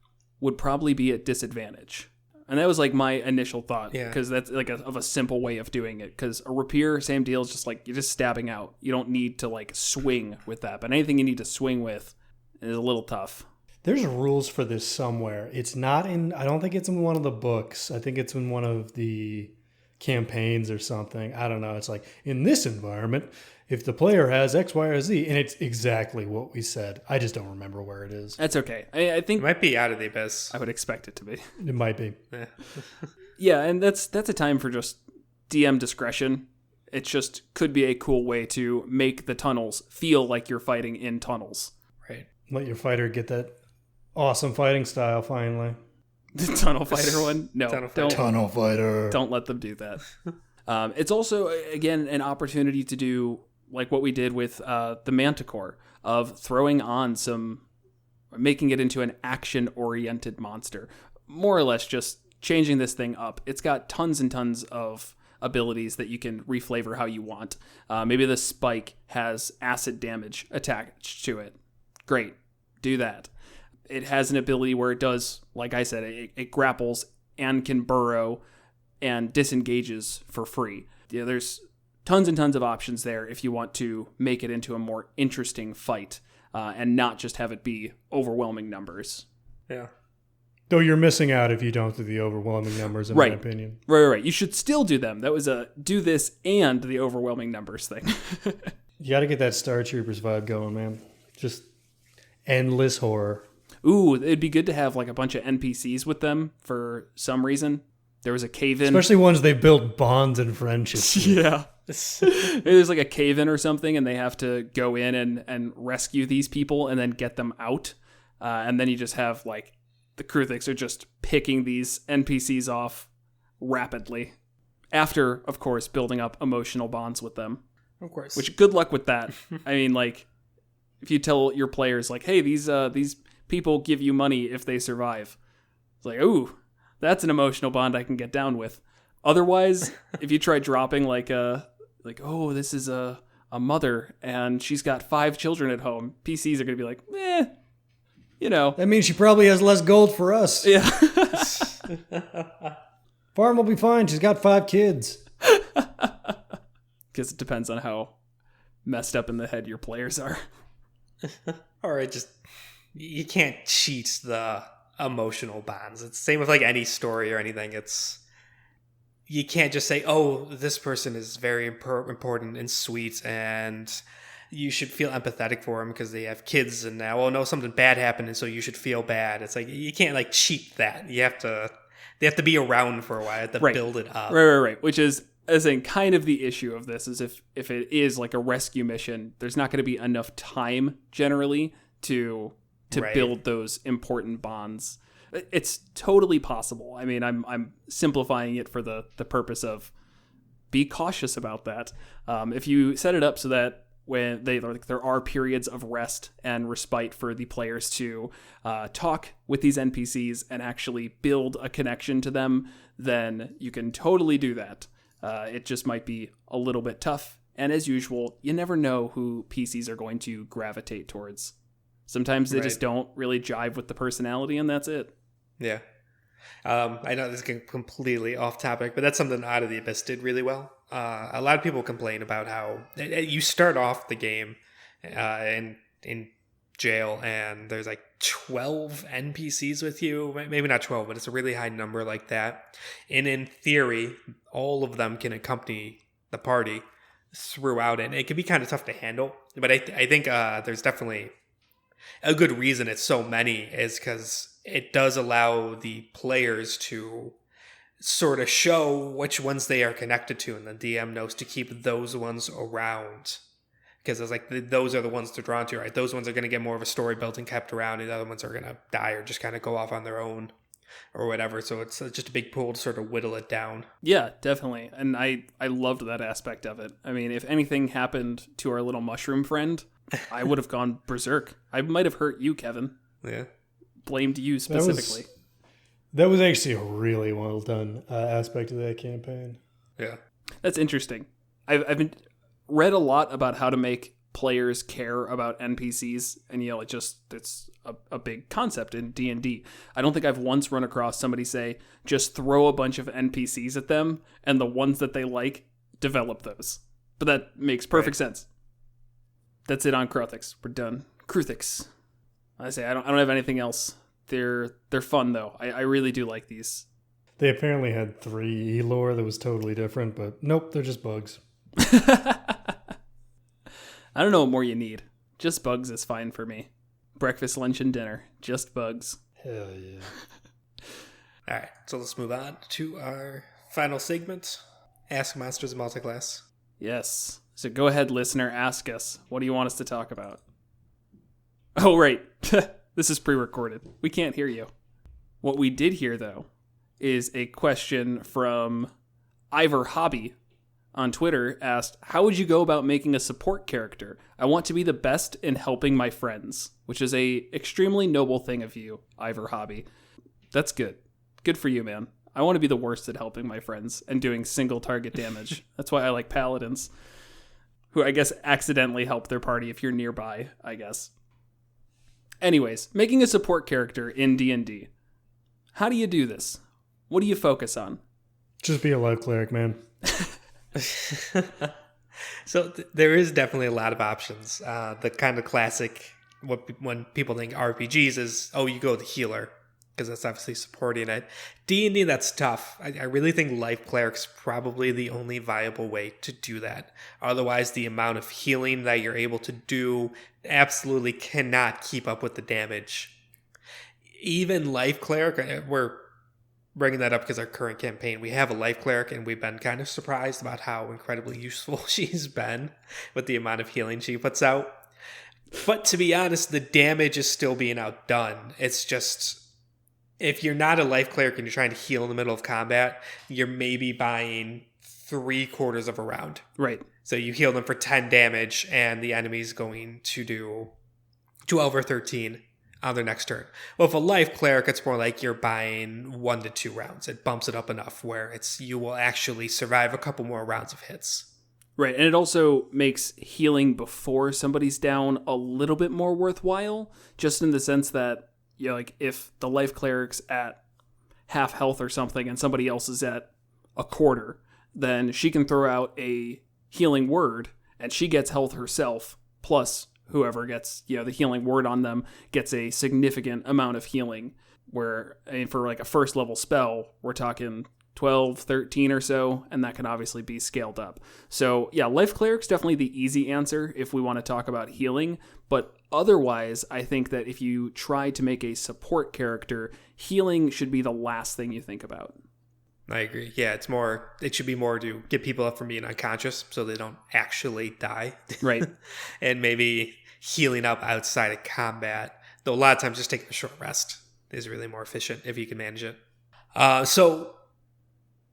would probably be at disadvantage. And that was like my initial thought, because that's like of a simple way of doing it. Because a rapier, same deal, is just like you're just stabbing out. You don't need to like swing with that. But anything you need to swing with is a little tough. There's rules for this somewhere. It's not in, I don't think it's in one of the books. I think it's in one of the campaigns or something. I don't know. It's like, in this environment, if the player has X, Y, or Z, and it's exactly what we said. I just don't remember where it is. That's okay. I think it might be Out of the Abyss. I would expect it to be. It might be. Yeah, and that's a time for just DM discretion. It just could be a cool way to make the tunnels feel like you're fighting in tunnels. Right. Let your fighter get that awesome fighting style finally. The Tunnel Fighter one? No, Tunnel Fighter. Don't let them do that. It's also, again, an opportunity to do like what we did with the Manticore, of throwing on making it into an action-oriented monster. More or less just changing this thing up. It's got tons and tons of abilities that you can reflavor how you want. Maybe the spike has acid damage attached to it. Great. Do that. It has an ability where it does, like I said, it grapples and can burrow and disengages for free. Yeah, there's tons and tons of options there if you want to make it into a more interesting fight and not just have it be overwhelming numbers. Yeah. Though you're missing out if you don't do the overwhelming numbers, in my opinion. Right. You should still do them. That was a do this and the overwhelming numbers thing. You got to get that Star Troopers vibe going, man. Just endless horror. Ooh, it'd be good to have like a bunch of NPCs with them for some reason. There was a cave-in. Especially ones they build bonds and friendships with. Yeah. There's like a cave-in or something, and they have to go in and rescue these people and then get them out. And then you just have like the Kruthiks are just picking these NPCs off rapidly. After, of course, building up emotional bonds with them. Of course. Which, good luck with that. I mean, like, if you tell your players, like, hey, these people give you money if they survive. It's like, ooh, that's an emotional bond I can get down with. Otherwise, if you try dropping oh, this is a mother and she's got 5 children at home, PCs are going to be like, you know. That means she probably has less gold for us. Yeah. Farm will be fine. She's got 5 kids. Because it depends on how messed up in the head your players are. Or you can't cheat the emotional bonds. It's the same with like any story or anything. You can't just say, oh, this person is very important and sweet and you should feel empathetic for them because they have kids and now, oh no, something bad happened and so you should feel bad. It's like, you can't like cheat that. They have to be around for a while to build it up. Right. Which is, as in kind of the issue of this is if it is like a rescue mission, there's not going to be enough time generally to build those important bonds. It's totally possible. I mean, I'm simplifying it for the purpose of be cautious about that. If you set it up so that when there are periods of rest and respite for the players to talk with these NPCs and actually build a connection to them, then you can totally do that. It just might be a little bit tough. And as usual, you never know who PCs are going to gravitate towards. Sometimes they just don't really jive with the personality, and that's it. Yeah. I know this is completely off topic, but that's something Out of the Abyss did really well. A lot of people complain about how you start off the game in jail, and there's like 12 NPCs with you. Maybe not 12, but it's a really high number like that. And in theory, all of them can accompany the party throughout it. And it can be kind of tough to handle. But I think there's definitely a good reason it's so many is because it does allow the players to sort of show which ones they are connected to, and the DM knows to keep those ones around. Because it's like, those are the ones they're drawn to, right? Those ones are going to get more of a story built and kept around, and the other ones are going to die or just kind of go off on their own or whatever. So it's just a big pool to sort of whittle it down. Yeah, definitely. And I loved that aspect of it. I mean, if anything happened to our little mushroom friend, I would have gone berserk. I might have hurt you, Kevin. Yeah. Blamed you specifically. That was actually a really well done aspect of that campaign. Yeah. That's interesting. I've read a lot about how to make players care about NPCs, and it's a big concept in D&D. I don't think I've once run across somebody say, just throw a bunch of NPCs at them, and the ones that they like, develop those. But that makes perfect sense. That's it on Cruthiks. We're done. Crewthicks. I don't have anything else. They're fun though. I really do like these. They apparently had 3 lore that was totally different, but nope, they're just bugs. I don't know what more you need. Just bugs is fine for me. Breakfast, lunch, and dinner. Just bugs. Hell yeah. All right, so let's move on to our final segment. Ask Monsters Multiclass. Yes. So go ahead, listener, ask us. What do you want us to talk about? Oh, right. This is pre-recorded. We can't hear you. What we did here, though, is a question from Ivor Hobby on Twitter asked, how would you go about making a support character? I want to be the best in helping my friends, which is a extremely noble thing of you, Ivor Hobby. That's good. Good for you, man. I want to be the worst at helping my friends and doing single target damage. That's why I like paladins, who I guess accidentally help their party if you're nearby, I guess. Anyways, making a support character in D&D. How do you do this? What do you focus on? Just be a life cleric, man. So there is definitely a lot of options. The kind of classic, when people think RPGs is, you go the healer, because that's obviously supporting it. D&D, that's tough. I really think life cleric's probably the only viable way to do that. Otherwise, the amount of healing that you're able to do absolutely cannot keep up with the damage. Even life cleric, we're bringing that up because our current campaign, we have a life cleric, and we've been kind of surprised about how incredibly useful she's been with the amount of healing she puts out. But to be honest, the damage is still being outdone. It's just, if you're not a life cleric and you're trying to heal in the middle of combat, you're maybe buying 3/4 of a round. Right. So you heal them for 10 damage, and the enemy's going to do 12 or 13 on their next turn. Well, if a life cleric, it's more like you're buying 1 to 2 rounds. It bumps it up enough where you will actually survive a couple more rounds of hits. Right, and it also makes healing before somebody's down a little bit more worthwhile, just in the sense that, like if the life cleric's at half health or something and somebody else is at a quarter, then she can throw out a healing word and she gets health herself, plus whoever gets, the healing word on them gets a significant amount of healing, where for like a first level spell, we're talking 12, 13 or so, and that can obviously be scaled up. So yeah, life cleric's definitely the easy answer if we want to talk about healing, but otherwise, I think that if you try to make a support character, healing should be the last thing you think about. I agree. Yeah, it should be more to get people up from being unconscious so they don't actually die. Right. And maybe healing up outside of combat. Though a lot of times just taking a short rest is really more efficient if you can manage it. So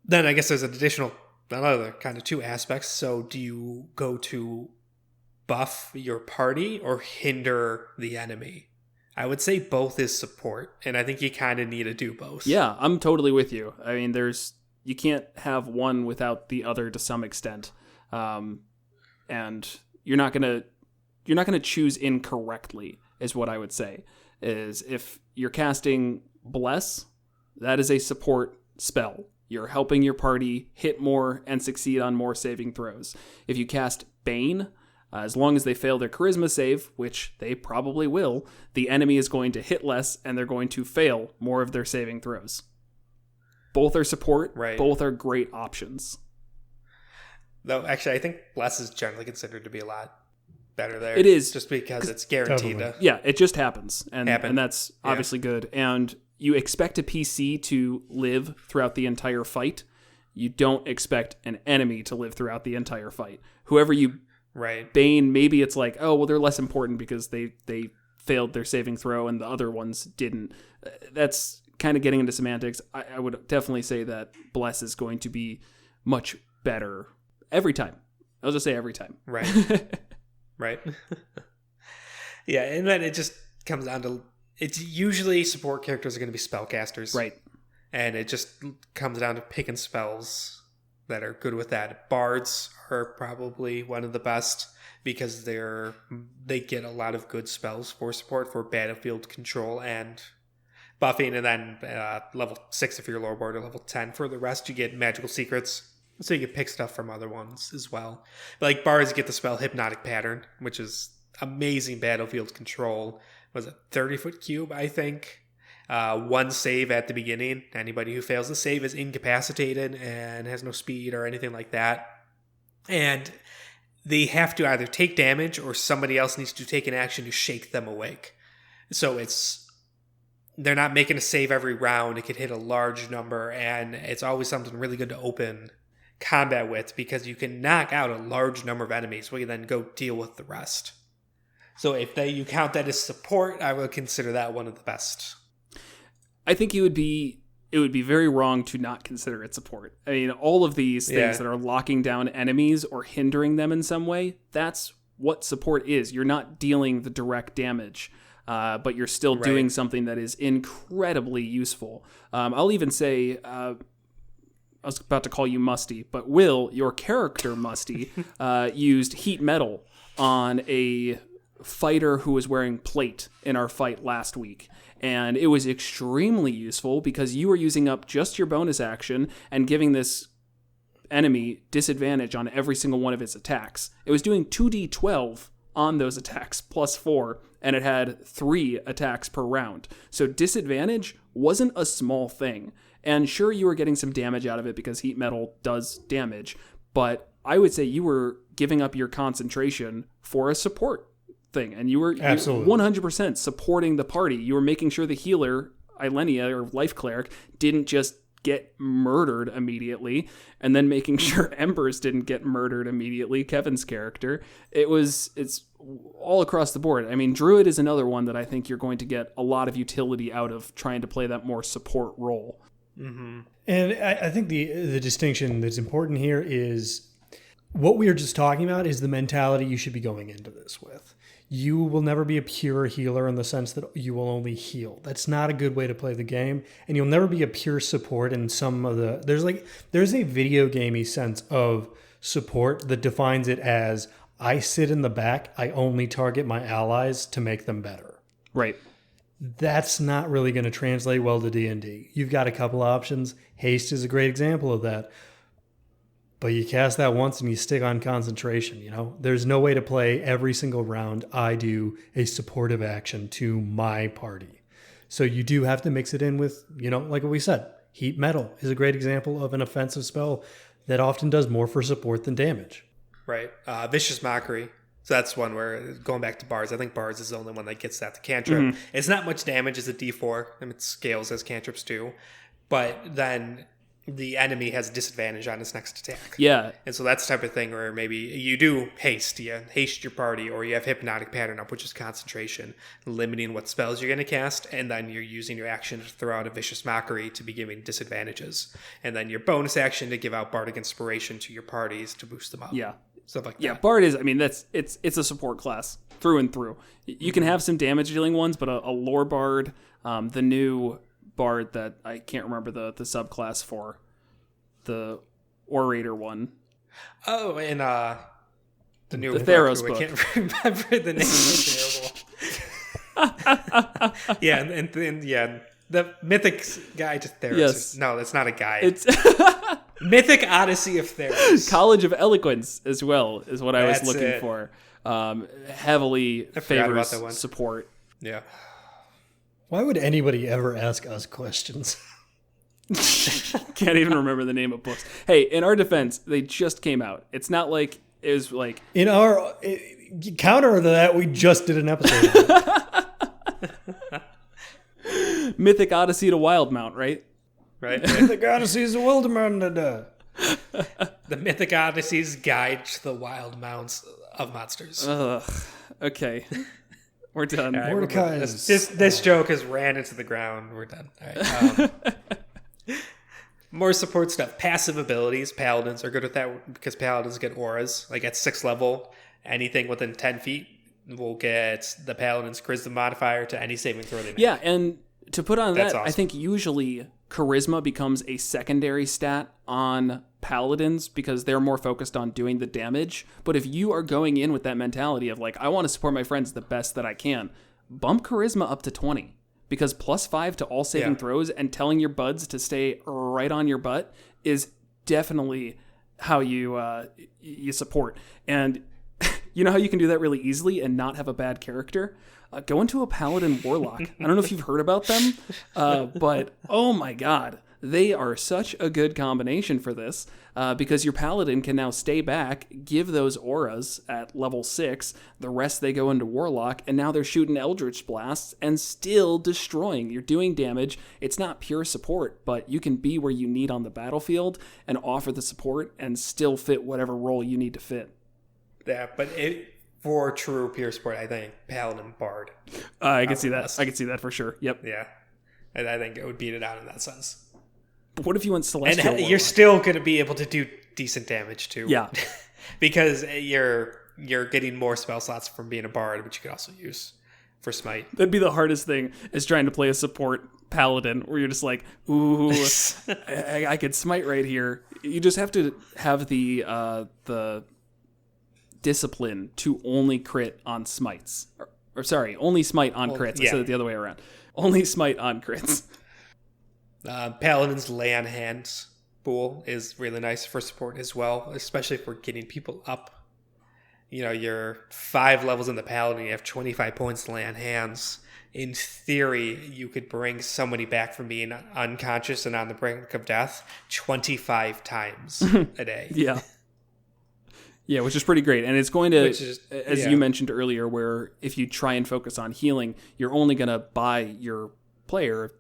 then I guess there's another kind of 2 aspects. So do you go to buff your party or hinder the enemy? I would say both is support, and I think you kind of need to do both. Yeah, I'm totally with you. I mean, you can't have one without the other to some extent, and you're not gonna choose incorrectly, is what I would say. Is if you're casting Bless, that is a support spell. You're helping your party hit more and succeed on more saving throws. If you cast Bane, as long as they fail their charisma save, which they probably will, the enemy is going to hit less and they're going to fail more of their saving throws. Both are support. Right. Both are great options. Though, actually, I think Bless is generally considered to be a lot better there. It is. Just because it's guaranteed to Yeah, it just happens. And that's Yeah. obviously good. And you expect a PC to live throughout the entire fight. You don't expect an enemy to live throughout the entire fight. Whoever you Right. Bane, maybe it's like, they're less important because they failed their saving throw and the other ones didn't. That's kind of getting into semantics. I would definitely say that Bless is going to be much better every time. I'll just say every time. Right. Right. Yeah, and then it just comes down to, it's usually support characters are going to be spellcasters. Right. And it just comes down to picking spells that are good with that. Bards are probably one of the best because they get a lot of good spells for support for battlefield control and buffing, and then level 6 if you're lower board, or level 10 for the rest. You get magical secrets, so you can pick stuff from other ones as well. But like Bards get the spell Hypnotic Pattern, which is amazing battlefield control. Was it 30-foot cube, I think? 1 save at the beginning. Anybody who fails the save is incapacitated and has no speed or anything like that. And they have to either take damage or somebody else needs to take an action to shake them awake. So they're not making a save every round. It could hit a large number, and it's always something really good to open combat with because you can knock out a large number of enemies. We can then go deal with the rest. So if you count that as support, I would consider that one of the best. I think it would be very wrong to not consider it support. I mean, all of these things that are locking down enemies or hindering them in some way, that's what support is. You're not dealing the direct damage, but you're still doing something that is incredibly useful. I'll even say, I was about to call you Musty, but Will, your character Musty, used heat metal on a fighter who was wearing plate in our fight last week. And it was extremely useful because you were using up just your bonus action and giving this enemy disadvantage on every single one of its attacks. It was doing 2d12 on those attacks plus 4, and it had 3 attacks per round. So disadvantage wasn't a small thing. And sure, you were getting some damage out of it because heat metal does damage, but I would say you were giving up your concentration for a support thing, and you were 100% supporting the party. You were making sure the healer, Ilenia, or Life Cleric, didn't just get murdered immediately, and then making sure Embers didn't get murdered immediately, Kevin's character. It's all across the board. I mean, Druid is another one that I think you're going to get a lot of utility out of trying to play that more support role. Mm-hmm. And I think the distinction that's important here is what we are just talking about is the mentality you should be going into this with. You will never be a pure healer in the sense that you will only heal. That's not a good way to play the game. And you'll never be a pure support in some of the... There's a video gamey sense of support that defines it as, I sit in the back, I only target my allies to make them better. Right. That's not really going to translate well to D&D. You've got a couple options. Haste is a great example of that. But you cast that once and you stick on concentration, you know? There's no way to play every single round I do a supportive action to my party. So you do have to mix it in with, like what we said, heat metal is a great example of an offensive spell that often does more for support than damage. Right. Vicious Mockery. So that's one where, going back to Bards, I think Bards is the only one that gets that to cantrip. Mm-hmm. It's not much damage as a D4, and it scales as cantrips too. But then the enemy has a disadvantage on its next attack. Yeah. And so that's the type of thing where maybe you do haste your party, or you have Hypnotic Pattern up, which is concentration, limiting what spells you're going to cast, and then you're using your action to throw out a Vicious Mockery to be giving disadvantages. And then your bonus action to give out Bardic Inspiration to your parties to boost them up. Yeah. Stuff like that. Yeah, Bard is, it's a support class through and through. You can have some damage dealing ones, but a lore Bard, the new Bard that I can't remember the subclass for, the Orator one. Oh, and the new the Theros book. I can't remember the name of it. Yeah, and the Mythic Guide to Theros. Yes. No, that's not a guide. It's Mythic Odyssey of Theros. College of Eloquence as well is what I was That's looking it. for. Heavily favors support. Yeah. Why would anybody ever ask us questions? Can't even remember the name of books. Hey, in our defense, they just came out. It's not like it was like... In our counter to that, we just did an episode of it. Mythic Odyssey to Wildmount, right? Right. Mythic Odyssey's a Wildemount. The Mythic Odyssey's Guide to the Wild Mounts of Monsters. Ugh. Okay. We're done. Right, Mordecai's... This joke has ran into the ground. We're done. All right. More support stuff. Passive abilities. Paladins are good with that because Paladins get auras. Like at 6th level, anything within 10 feet will get the Paladin's Charisma modifier to any saving throw they make. Yeah, and to put on That's that, awesome. I think usually Charisma becomes a secondary stat on Paladins because they're more focused on doing the damage. But if you are going in with that mentality of like, I want to support my friends the best that I can, bump Charisma up to 20. Because +5 to all saving throws and telling your buds to stay right on your butt is definitely how you support. And you know how you can do that really easily and not have a bad character? Go into a Paladin Warlock. I don't know if you've heard about them, but oh my god, they are such a good combination for this because your Paladin can now stay back, give those auras at level 6, the rest they go into Warlock, and now they're shooting Eldritch Blasts and still destroying. You're doing damage. It's not pure support, but you can be where you need on the battlefield and offer the support and still fit whatever role you need to fit. Yeah, but for true pure support, I think Paladin Bard. I can see that. I can see that for sure. Yep. Yeah. I think it would beat it out in that sense. But what if you went Celestial And you're Warlock? still going to be able to do decent damage too. Yeah. Because you're getting more spell slots from being a bard, which you could also use for smite. That'd be the hardest thing, is trying to play a support paladin where you're just like, ooh, I could smite right here. You just have to have the discipline to only crit on smites. Or sorry, only smite on crits. I said it the other way around. Only smite on crits. Paladin's lay on hands pool is really nice for support as well, especially for getting people up. You know, you're 5 levels in the Paladin, you have 25 points to lay on hands. In theory, you could bring somebody back from being unconscious and on the brink of death 25 times a day. Yeah. Yeah, which is pretty great. And it's going to, as you mentioned earlier, where if you try and focus on healing, you're only going to buy your player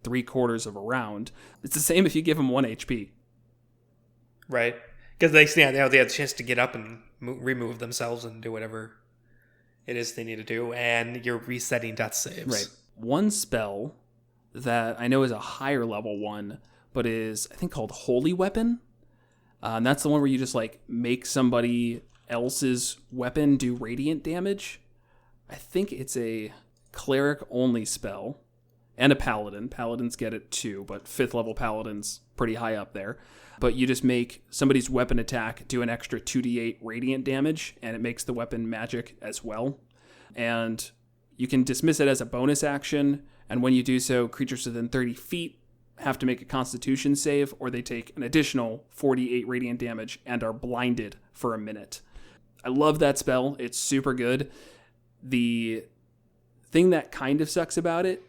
3/4 of a round. It's the same if you give them 1 HP. Right. Because they have the chance to get up and remove themselves and do whatever it is they need to do. And you're resetting death saves. Right. One spell that I know is a higher level one, but is, I think, called Holy Weapon. And that's the one where you just like make somebody else's weapon do radiant damage. I think it's a cleric only spell and a paladin. Paladins get it too, but 5th level paladins pretty high up there. But you just make somebody's weapon attack do an extra 2d8 radiant damage, and it makes the weapon magic as well. And you can dismiss it as a bonus action, and when you do so, creatures within 30 feet have to make a Constitution save, or they take an additional 48 radiant damage and are blinded for a minute. I love that spell. It's super good. The thing that kind of sucks about it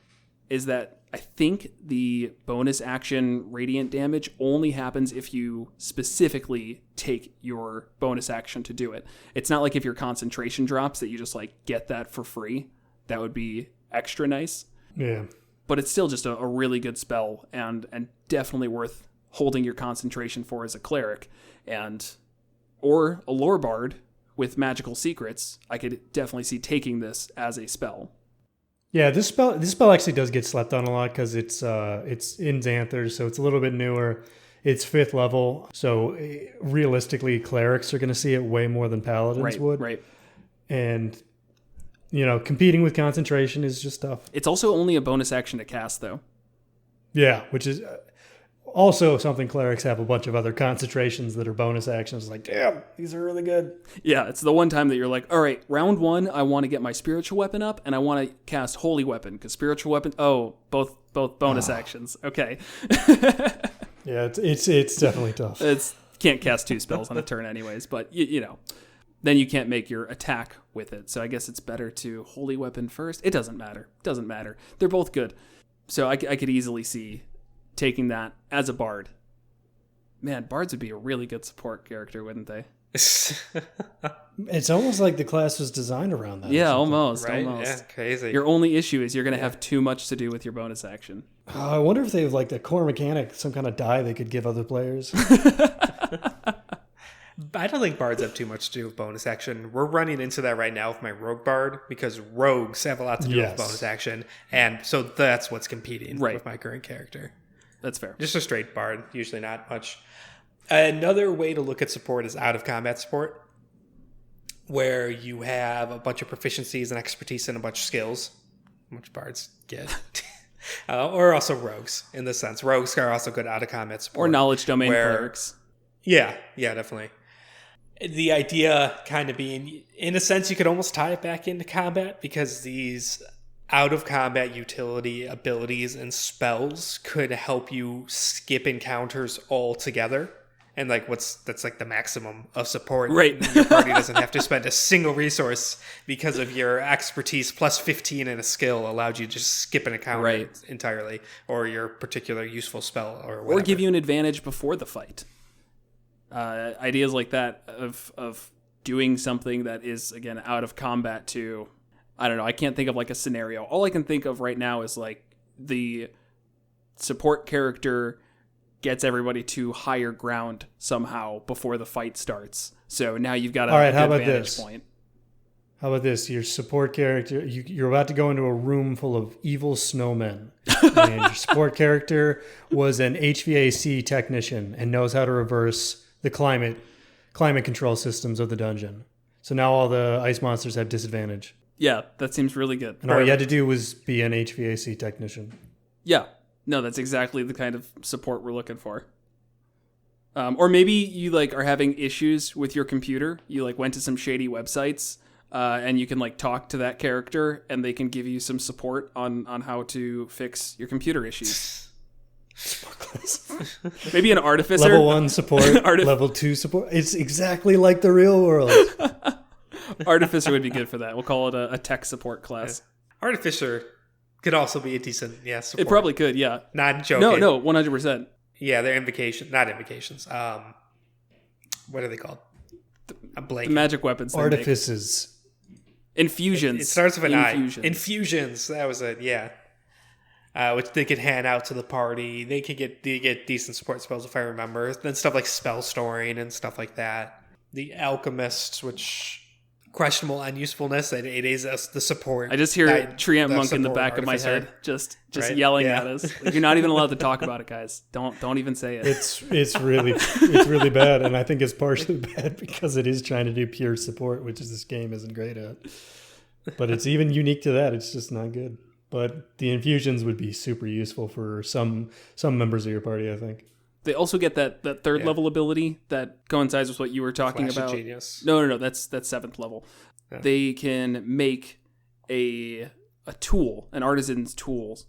is that I think the bonus action radiant damage only happens if you specifically take your bonus action to do it. It's not like if your concentration drops that you just like get that for free. That would be extra nice. Yeah. But it's still just a really good spell and definitely worth holding your concentration for as a cleric. Or a lore bard with magical secrets. I could definitely see taking this as a spell. Yeah, this spell actually does get slept on a lot because it's in Xanthars, so it's a little bit newer. It's 5th level, so realistically, clerics are going to see it way more than paladins would. Right. And competing with concentration is just tough. It's also only a bonus action to cast, though. Yeah, which is also something clerics have a bunch of other concentrations that are bonus actions. Like, damn, these are really good. Yeah, it's the one time that you're like, all right, round 1, I want to get my spiritual weapon up, and I want to cast Holy Weapon, because spiritual weapon, both bonus actions. Okay. Yeah, it's definitely tough. Can't cast 2 spells on a turn anyways, but, then you can't make your attack with it. So I guess it's better to Holy Weapon first. It doesn't matter. They're both good. So I could easily see taking that as a bard. Man, bards would be a really good support character, wouldn't they? It's almost like the class was designed around that. Yeah, almost. Right? Almost. Yeah, crazy. Your only issue is you're going to have too much to do with your bonus action. I wonder if they have like the core mechanic, some kind of die they could give other players. I don't think bards have too much to do with bonus action. We're running into that right now with my rogue bard because rogues have a lot to do with bonus action. And so that's what's competing with my current character. That's fair. Just a straight bard, usually not much. Another way to look at support is out of combat support, where you have a bunch of proficiencies and expertise and a bunch of skills, which bards get. Or also rogues, in this sense. Rogues are also good out of combat support. Or knowledge domain clerics. Yeah, definitely. The idea kind of being, in a sense, you could almost tie it back into combat because these out of combat utility abilities and spells could help you skip encounters altogether. And that's like the maximum of support. Right. Your party doesn't have to spend a single resource because of your expertise plus 15 in a skill allowed you to just skip an encounter entirely, or your particular useful spell or whatever. Or give you an advantage before the fight. Ideas like that of doing something that is, again, out of combat to, I don't know, I can't think of like a scenario. All I can think of right now is like the support character gets everybody to higher ground somehow before the fight starts. So now you've got a All right, good how about vantage this? point. How about this? Your support character, you're about to go into a room full of evil snowmen. And your support character was an HVAC technician and knows how to reverse the climate control systems of the dungeon. So now all the ice monsters have disadvantage. Yeah, that seems really good. And all you had to do was be an HVAC technician. Yeah. No, that's exactly the kind of support we're looking for. Or maybe you like are having issues with your computer. You like went to some shady websites, and you can like talk to that character, and they can give you some support on how to fix your computer issues. Maybe an artificer. Level 1 support, level 2 support. It's exactly like the real world. Artificer would be good for that. We'll call it a tech support class. Yeah. Artificer could also be a decent, support. It probably could, yeah. Not joking. No, 100%. Yeah, they're not invocations. What are they called? I'm blanking. The magic weapons. Artifices. Infusions. It starts with an Infusions. I. Infusions. That was it, yeah. Which they could hand out to the party. They get decent support spells, if I remember. Then stuff like spell storing and stuff like that. The alchemists, which questionable unusefulness. It is the support. I just hear Treant Monk in the back of my head, just right? Yelling at us. Like, you're not even allowed to talk about it, guys. Don't even say it. It's really bad, and I think it's partially bad because it is trying to do pure support, which is this game isn't great at. But it's even unique to that. It's just not good. But the infusions would be super useful for some members of your party, I think. They also get that third level ability that coincides with what you were talking about. Genius. No, that's 7th level. Yeah. They can make a tool, an artisan's tools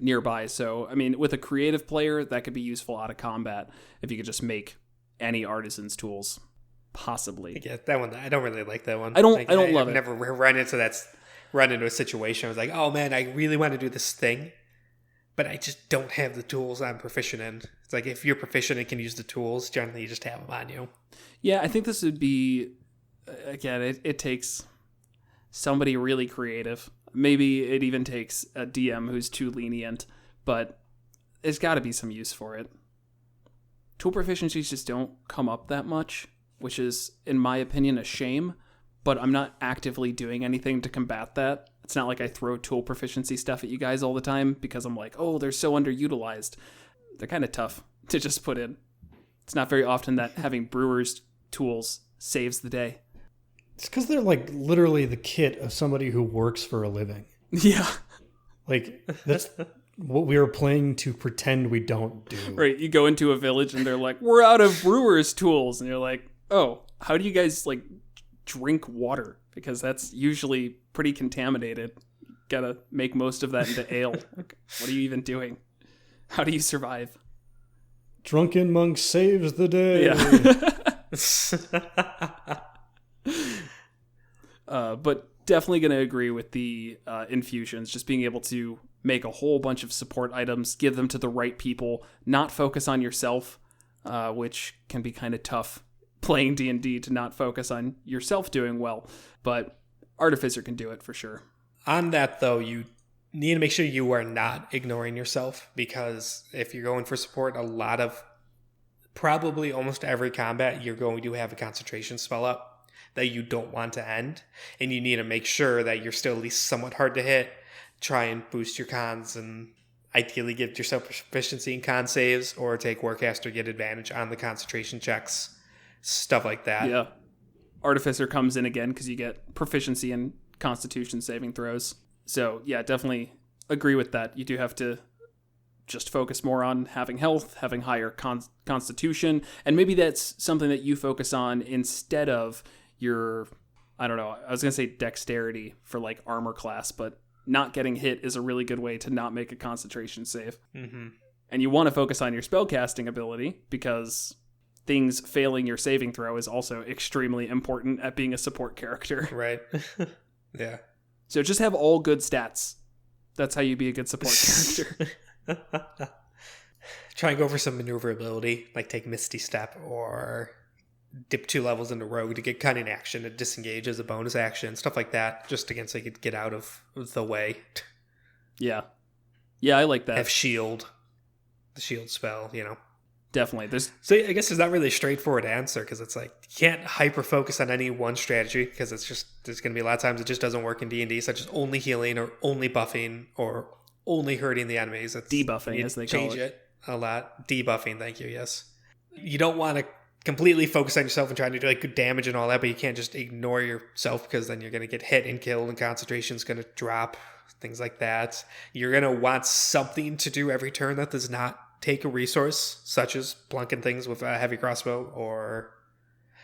nearby. So, I mean, with a creative player, that could be useful out of combat if you could just make any artisan's tools, possibly. Yeah, that one. I don't really like that one. I don't love it. I've never run into a situation where I was like, oh man, I really want to do this thing, but I just don't have the tools I'm proficient in. It's like if you're proficient and can use the tools, generally you just have them on you. Yeah, I think this would be, again, it takes somebody really creative. Maybe it even takes a DM who's too lenient, but there's got to be some use for it. Tool proficiencies just don't come up that much, which is, in my opinion, a shame, but I'm not actively doing anything to combat that. It's not like I throw tool proficiency stuff at you guys all the time because I'm like, oh, they're so underutilized. They're kind of tough to just put in. It's not very often that having brewer's tools saves the day. It's because they're like literally the kit of somebody who works for a living. Yeah. Like, that's what we are playing to pretend we don't do. Right. You go into a village and they're like, we're out of brewer's tools. And you're like, oh, how do you guys like drink water? Because that's usually pretty contaminated. Gotta make most of that into ale. Like, what are you even doing? How do you survive? Drunken monk saves the day. Yeah. But definitely going to agree with the infusions. Just being able to make a whole bunch of support items, give them to the right people, not focus on yourself, which can be kind of tough playing D&D to not focus on yourself doing well. But Artificer can do it for sure. On that, though, you need to make sure you are not ignoring yourself, because if you're going for support, probably almost every combat, you're going to have a concentration spell up that you don't want to end, and you need to make sure that you're still at least somewhat hard to hit. Try and boost your cons, and ideally give yourself proficiency in con saves, or take Warcaster, get advantage on the concentration checks, stuff like that. Yeah. Artificer comes in again because you get proficiency in Constitution saving throws. So, yeah, definitely agree with that. You do have to just focus more on having health, having higher Constitution, and maybe that's something that you focus on instead of your, I don't know, I was going to say dexterity for like armor class, but not getting hit is a really good way to not make a concentration save. Mm-hmm. And you want to focus on your spellcasting ability because things failing your saving throw is also extremely important at being a support character. Right. Yeah. So just have all good stats. That's how you be a good support character. Try and go for some maneuverability, like take Misty Step or dip 2 levels into Rogue to get cunning action and disengage as a bonus action, stuff like that, just again so you could get out of the way. Yeah. Yeah, I like that. Have shield. The shield spell, Definitely. So I guess there's not really a straightforward answer because it's like you can't hyper focus on any one strategy because it's just there's going to be a lot of times it just doesn't work in D&D, such as only healing or only buffing or only hurting the enemies. It's, debuffing, as they call it. Change it a lot. Debuffing, thank you, yes. You don't want to completely focus on yourself and trying to do like good damage and all that, but you can't just ignore yourself because then you're going to get hit and killed and concentration's going to drop, things like that. You're going to want something to do every turn that does not take a resource, such as plunking things with a heavy crossbow, or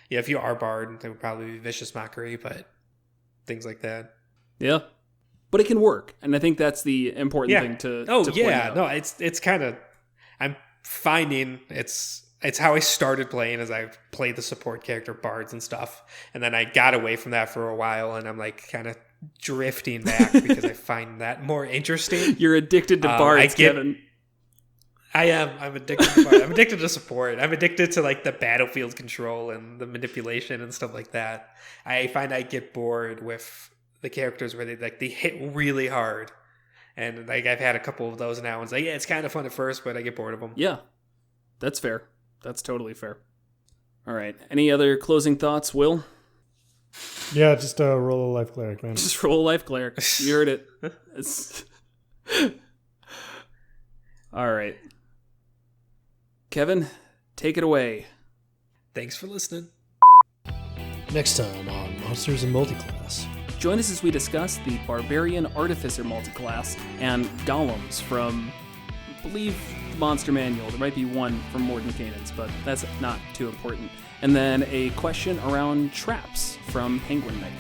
if you are bard, it would probably be vicious mockery, but things like that. Yeah, but it can work, and I think that's the important thing to point out. No, it's kind of I'm finding it's how I started playing as I played the support character bards and stuff, and then I got away from that for a while, and I'm like kind of drifting back because I find that more interesting. You're addicted to bards, Kevin. I am. I'm addicted to bard. I'm addicted to support. I'm addicted to like the battlefield control and the manipulation and stuff like that. I find I get bored with the characters where they hit really hard, and like I've had a couple of those now. And it's like it's kind of fun at first, but I get bored of them. Yeah, that's fair. That's totally fair. All right. Any other closing thoughts, Will? Yeah, just roll a life cleric, man. Just roll a life cleric. You heard it. All right. Kevin, take it away. Thanks for listening. Next time on Monsters and Multiclass. Join us as we discuss the Barbarian Artificer multiclass and golems from, I believe, the Monster Manual. There might be one from Mordenkainen's, but that's not too important. And then a question around traps from Penguin Knight.